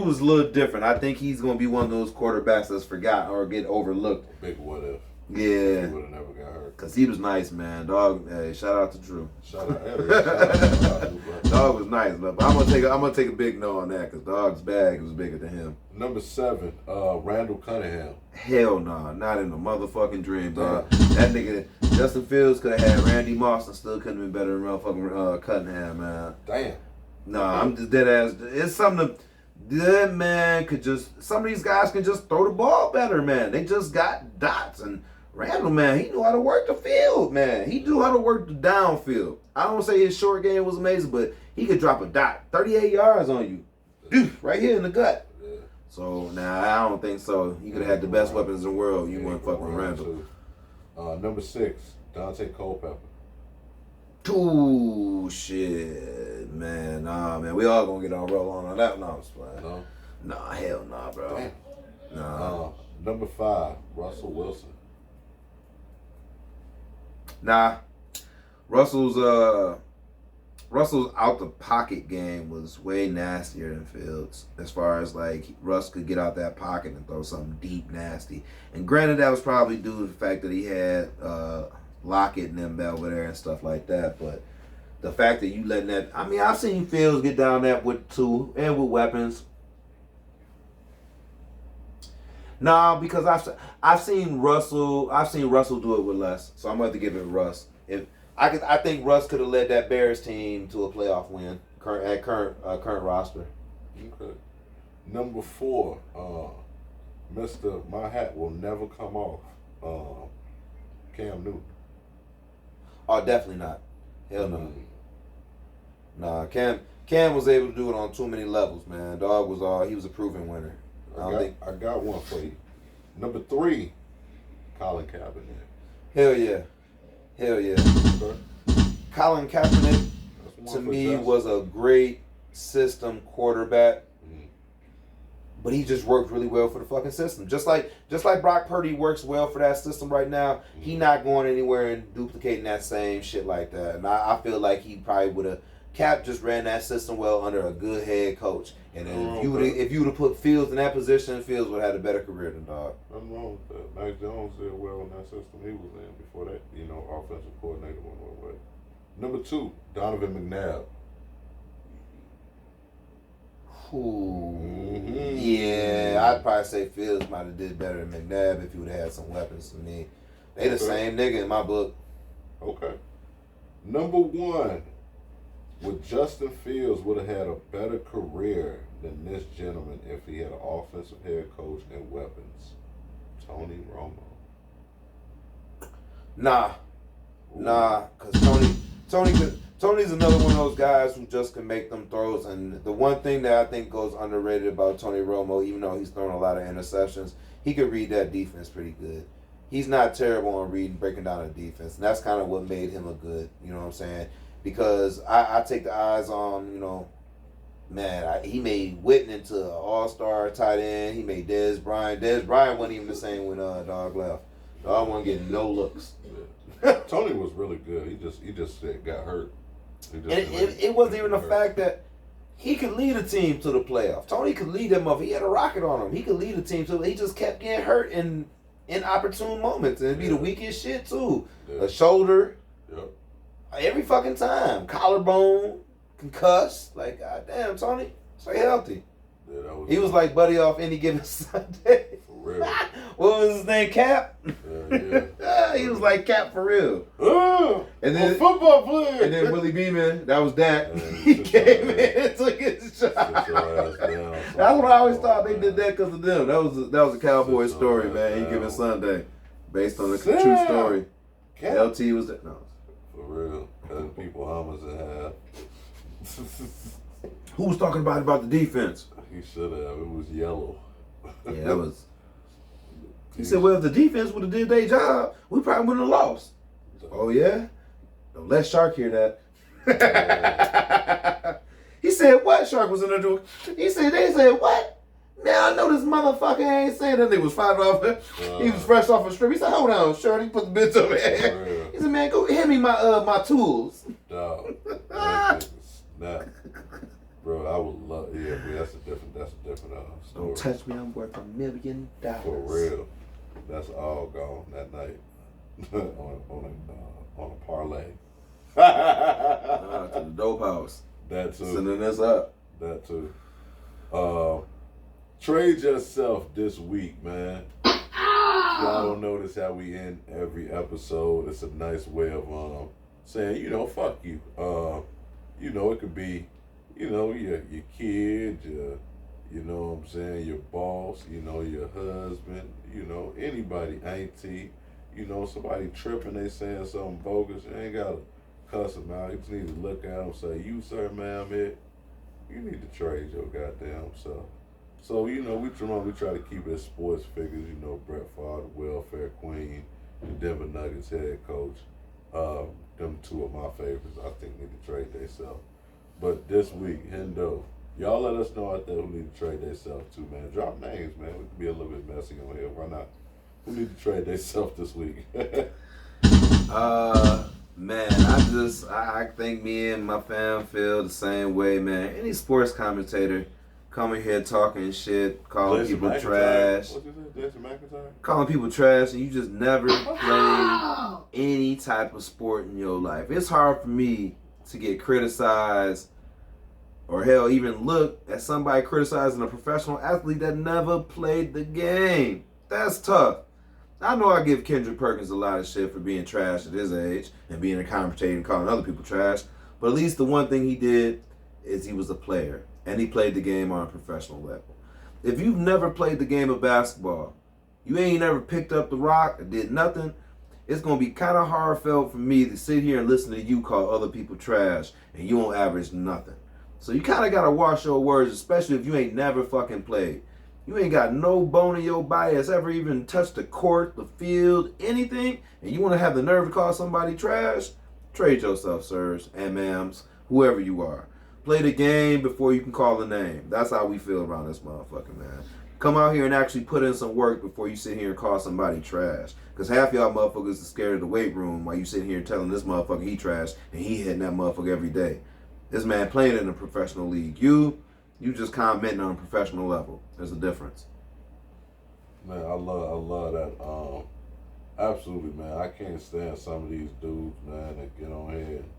was a little different. I think he's going to be one of those quarterbacks that's forgotten or get overlooked. Big what if. Yeah. He would have never got hurt. Because he was nice, man. Dog, hey, shout out to Drew. Shout out. Dog was nice, but I'm gonna take a big no on that because Dog's bag was bigger than him. Number 7, Randall Cunningham. Hell no, not in the motherfucking dream, dog. That nigga, Justin Fields could have had Randy Moss and still couldn't have been better than motherfucking Cunningham, man. Damn. No, I'm just dead ass. It's something to. That man could just. Some of these guys can just throw the ball better, man. They just got dots. And Randall, man, he knew how to work the field, man. He knew how to work the downfield. I don't say his short game was amazing, but he could drop a dot, 38 yards on you, right here in the gut. So now I don't think so. You could have had the best weapons in the world. You weren't fucking Randall. Number 6, Dante Culpepper. Ooh, shit, man. Nah, man. We all gonna get on roll on that. No, I'm just playing. No. Nah, hell nah, bro. Damn. Nah. Number 5, Russell Wilson. Nah. Russell's out the pocket game was way nastier than Fields. As far as like Russ could get out that pocket and throw something deep nasty. And granted, that was probably due to the fact that he had Lockett and them over there and stuff like that. But the fact that you letting that, I mean, I've seen Fields get down that with two and with weapons. Nah, because I've seen Russell do it with less. So I'm going to give it Russ. I think Russ could have led that Bears team to a playoff win at current roster. Okay. Number 4, Mr. My hat will never come off. Cam Newton. Oh, definitely not. Hell no. Nah, Cam was able to do it on too many levels, man. Dog was he was a proven winner. I got one for you. Number 3, Colin Kaepernick. Hell yeah. Okay. Colin Kaepernick to me was a great system quarterback. But he just worked really well for the fucking system. Just like Brock Purdy works well for that system right now, he not going anywhere and duplicating that same shit like that. And I feel like he probably would have. Cap just ran that system well under a good head coach. And if you would have put Fields in that position, Fields would have had a better career than Dog. Nothing wrong with that. Mac Jones did well in that system he was in before that, offensive coordinator went away. Number 2, Donovan McNabb. Ooh. Yeah, I'd probably say Fields might have did better than McNabb if he would have had some weapons to me. They the same nigga in my book. Okay. Number 1, would Justin Fields would have had a better career than this gentleman if he had an offensive head coach and weapons? Tony Romo. Nah, because Tony's another one of those guys who just can make them throws. And the one thing that I think goes underrated about Tony Romo, even though he's thrown a lot of interceptions, he could read that defense pretty good. He's not terrible on breaking down a defense. And that's kind of what made him a good, you know what I'm saying? Because I take the eyes on, he made Witten into an all-star tight end. He made Dez Bryant. Dez Bryant wasn't even the same when Dog left. Dog wasn't getting no looks. Tony was really good. He just got hurt. It wasn't even the fact that he could lead a team to the playoff. Tony could lead them up. He had a rocket on him. He could lead a team to. He just kept getting hurt in inopportune moments, and it'd be the weakest shit too. Yeah. A shoulder. Yep. Every fucking time. Collarbone, concussed. Like, goddamn, Tony, stay healthy. Yeah, he was like Buddy off any given Sunday. For real. What was his name? Cap? Yeah. He was like Cap for real. And then football player. And then Willie Beeman, that was Dak. He came in and took his shot. That's what I always thought they did that because of them. That was a Cowboy story, man. He given Sunday, based on the true story. LT was that. No. For real. Cutting people hammers in half. Who was talking about the defense? He should have. It was yellow. Yeah, that was. He said, well, if the defense would have did their job, we probably wouldn't have lost. Oh, yeah? Don't let Shark hear that. He said, what? Shark was in there doing. They said, what? Man, I know this motherfucker ain't saying that. They was fighting off. He was fresh off a strip. He said, hold on, Shark. He put the bitch over there. He said, man, go hand me my tools. Dog. Snap. Bro, I would love. Yeah, bro, that's a different story. Don't touch me. I'm worth $1 million. For real. That's all gone that night on a parlay. To the dope house. That too. Sending this up. That too. Trade yourself this week, man. Y'all don't notice how we end every episode. It's a nice way of saying, fuck you. It could be, your kid, you know what I'm saying, your boss, your husband, anybody, auntie, somebody tripping, they saying something bogus, you ain't got to cuss them out. You just need to look at them and say, you, sir, ma'am, you need to trade your goddamn self. So, you know, we try to keep it as sports figures. You know, Brett Favre, the welfare queen, the Denver Nuggets head coach. Them two of my favorites. I think need to trade themselves. But this week, Hendo, y'all let us know out there who need to trade themselves too, man. Drop names, man. We can be a little bit messy on here. Why not? Who need to trade themselves this week? Man, I think me and my fam feel the same way, man. Any sports commentator coming here talking shit, calling Jason people McIntyre. trash, What's his name? Jason McIntyre? calling people trash, and you just never played any type of sport in your life. It's hard for me to get criticized, or hell, even look at somebody criticizing a professional athlete that never played the game. That's tough. I know I give Kendrick Perkins a lot of shit for being trash at his age and being a commentator and calling other people trash, but at least the one thing he did is he was a player and he played the game on a professional level. If you've never played the game of basketball, you ain't never picked up the rock or did nothing, it's going to be kind of hard felt for me to sit here and listen to you call other people trash and you don't average nothing. So you kind of got to watch your words, especially if you ain't never fucking played. You ain't got no bone in your body that's ever even touched the court, the field, anything, and you want to have the nerve to call somebody trash? Trade yourself, sirs and ma'ams, whoever you are. Play the game before you can call the name. That's how we feel around this motherfucker, man. Come out here and actually put in some work before you sit here and call somebody trash. Because half y'all motherfuckers is scared of the weight room while you sitting here telling this motherfucker he trash and he hitting that motherfucker every day. This man playing in a professional league. You just commenting on a professional level. There's a difference. Man, I love that. Absolutely, man. I can't stand some of these dudes, man, that get on here and,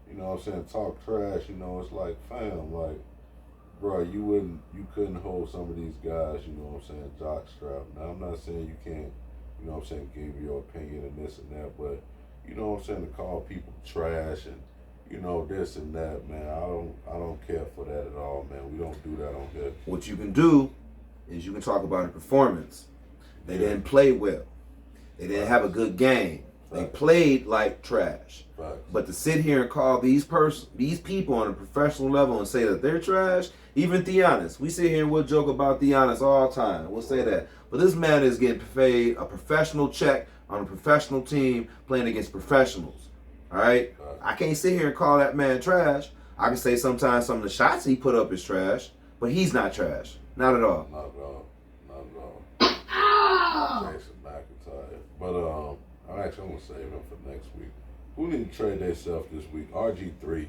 you know what I'm saying, talk trash. You know, it's like, fam, like, bro, you couldn't hold some of these guys, you know what I'm saying, jockstrap. Now, I'm not saying you can't, you know what I'm saying, give your opinion and this and that, but, you know what I'm saying, to call people trash and, you know, this and that, man, I don't care for that at all, man. We don't do that on here. What you can do is you can talk about a performance. They didn't play well. They didn't have a good game. They played like trash. But to sit here and call these people on a professional level and say that they're trash, even Giannis. We sit here and we'll joke about Giannis all the time. We'll say that. But this man is getting paid a professional check on a professional team playing against professionals. All right? I can't sit here and call that man trash. I can say sometimes some of the shots he put up is trash, but he's not trash. Not at all. Not at all. Not at all. Jason McIntyre. But I'm going to save him for next week. Who need to trade themselves this week? RG3,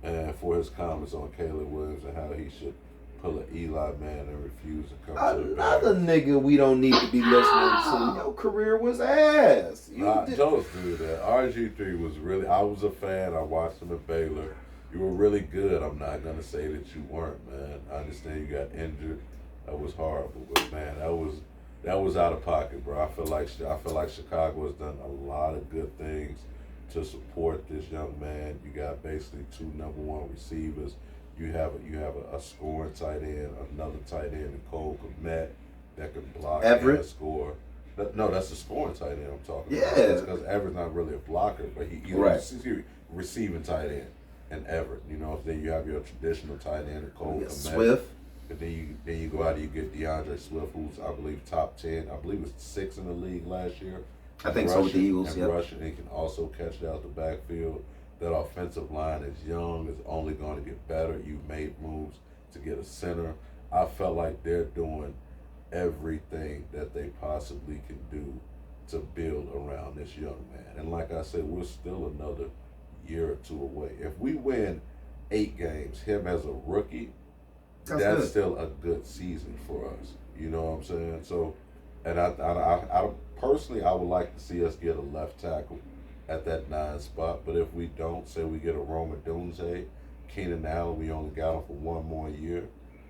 and for his comments on Caleb Williams and how he should pull an Eli man and refuse to come to the Another nigga we don't need to be listening to. Your career was ass. Don't do that. RG3 was really, I was a fan. I watched him at Baylor. You were really good. I'm not going to say that you weren't, man. I understand you got injured. That was horrible. But, man, that was out of pocket, bro. I feel like Chicago has done a lot of good things to support this young man. You got basically two #1 receivers. You have a scoring tight end, another tight end, Nicole Kmet, that can block and score. No, that's the scoring tight end I'm talking about. Yeah, because Everett's not really a blocker, but he's a receiving tight end. And Everett, you know, then you have your traditional tight end, Nicole Kmet. Swift. And then you go out and you get DeAndre Swift, who's I believe top 10. I believe it's 6 in the league last year. I think so with the Eagles. And rushing, and can also catch out the backfield. That offensive line is young, is only going to get better. You made moves to get a center. I felt like they're doing everything that they possibly can do to build around this young man. And like I said, we're still another year or two away. If we win 8 games, him as a rookie, that's still a good season for us. You know what I'm saying? So, and I personally, I would like to see us get a left tackle at that 9 spot. But if we don't, say we get a Roma Dunze, Keenan Allen, we only got him for 1 more year.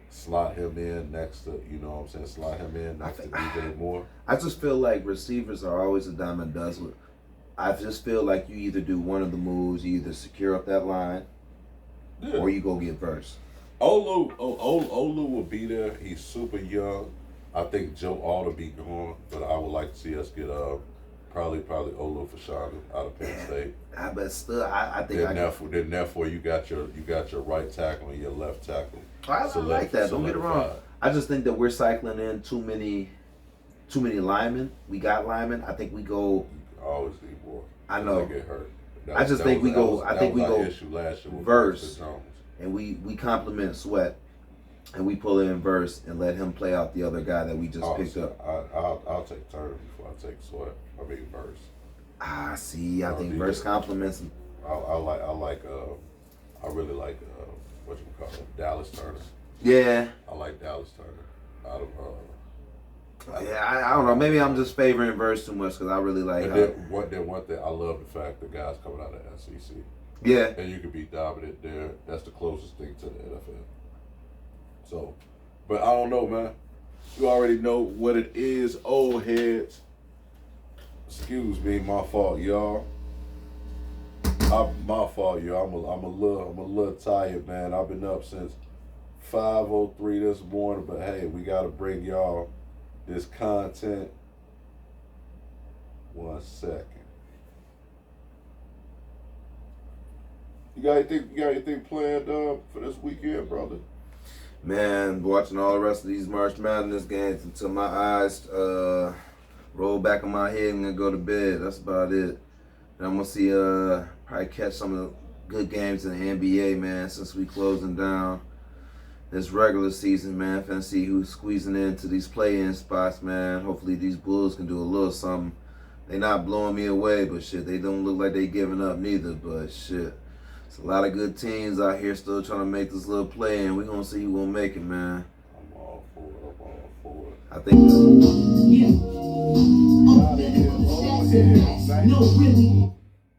Slot him in next to, you know what I'm saying? Slot him in next to DJ Moore. I just feel like receivers are always a dime a dozen. I just feel like you either do one of the moves, you either secure up that line, or you go get verse. Olu will be there. He's super young. I think Joe ought to be gone, but I would like to see us get probably Olu Fashanu out of Penn State. But still, I think therefore you got your right tackle and your left tackle. I like that. Don't get it wrong. I just think that we're cycling in too many linemen. We got linemen. I think we go. You always need more. I know. They get hurt. I just think we go. I think we go issue last year with verse, Jones. and we complement Sweat, and we pull in verse and let him play out the other guy that we just picked up. I'll take Turner before I take Sweat. I mean verse. Ah, see, I think verse complements him. I really like what you call it, Dallas Turner. Yeah. I like Dallas Turner. I don't know. Maybe I'm just favoring verse too much because I really like. One thing I love the fact that guys coming out of SEC. Yeah. And you can be dominant there. That's the closest thing to the NFL. So, but I don't know, man. You already know what it is, old heads. Excuse me, my fault, y'all. My fault, y'all. I'm a little tired, man. I've been up since 5:03 this morning, but hey, we gotta bring y'all this content. 1 second. You got anything planned for this weekend, brother? Man, watching all the rest of these March Madness games until my eyes roll back in my head and then go to bed. That's about it. And I'm gonna see probably catch some of the good games in the NBA, man, since we closing down this regular season, man. Finna see who's squeezing into these play-in spots, man. Hopefully these Bulls can do a little something. They not blowing me away, but shit, they don't look like they giving up neither, but shit. It's a lot of good teams out here still trying to make this little play, and we're going to see who will make it, man. I'm all for it. I think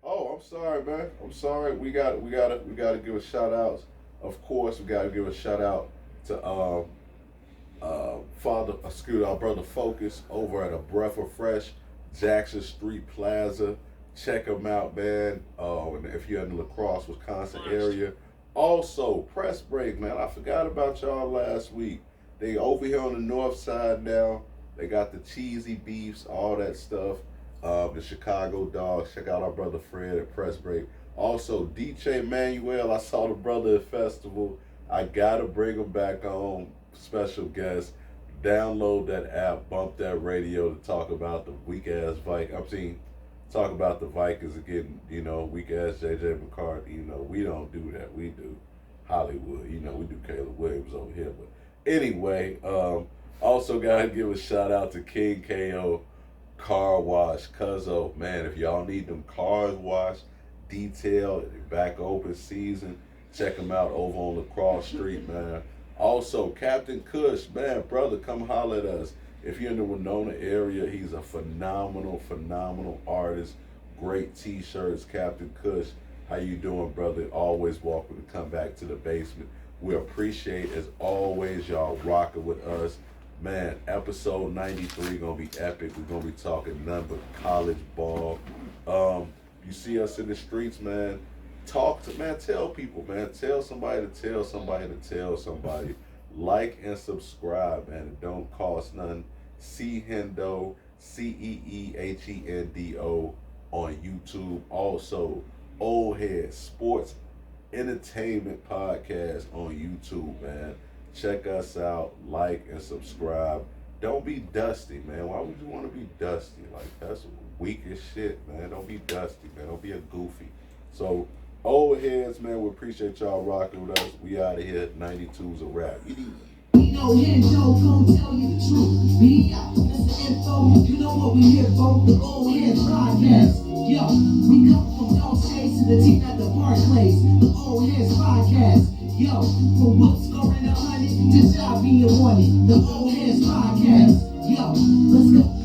Oh, I'm sorry, man. I'm sorry. We gotta give a shout out. Of course, we gotta give a shout out to our brother Focus over at A Breath of Fresh, Jackson Street Plaza. Check them out, man. And if you're in the La Crosse, Wisconsin area. Also, Press Break, man. I forgot about y'all last week. They over here on the north side now. They got the cheesy beefs, all that stuff. The Chicago Dogs. Check out our brother Fred at Press Break. Also, DJ Manuel. I saw the brother at Festival. I gotta bring him back on. Special guest. Download that app, bump that radio to talk about the weak ass Vikings. Talk about the Vikings again, weak ass JJ McCarthy. We don't do that. We do Hollywood. We do Caleb Williams over here. But anyway, also gotta give a shout out to King KO Car Wash. Cuzzo, man, if y'all need them cars washed, detailed, back open season, check them out over on La Crosse Street, man. Also, Captain Kush, man, brother, come holler at us. If you're in the Winona area, he's a phenomenal artist. Great t-shirts, Captain Kush. How you doing, brother? Always welcome to come back to the basement. We appreciate, as always, y'all rocking with us. Man, episode 93 gonna be epic. We're gonna be talking nothing but college ball. You see us in the streets, man. Tell people, man. Tell somebody to tell somebody to tell somebody. Like and subscribe, man. It don't cost nothing. Cehendo, Ceehendo on YouTube. Also, Old Head Sports Entertainment Podcast on YouTube, man. Check us out. Like and subscribe. Don't be dusty, man. Why would you want to be dusty? Like, that's weak as shit, man. Don't be dusty, man. Don't be a goofy. So, Old Heads, man, we appreciate y'all rocking with us. We out of here. 92's a wrap. No head Joe, gon' tell you the truth. Be out, listen info, you know what we here for. The Old Heads Podcast. Yo, we come from Don't Chase to the team at the Barclays. The Old Heads Podcast. Yo, from what's scoring 100 to job being wanted. The Old Heads Podcast. Yo, let's go.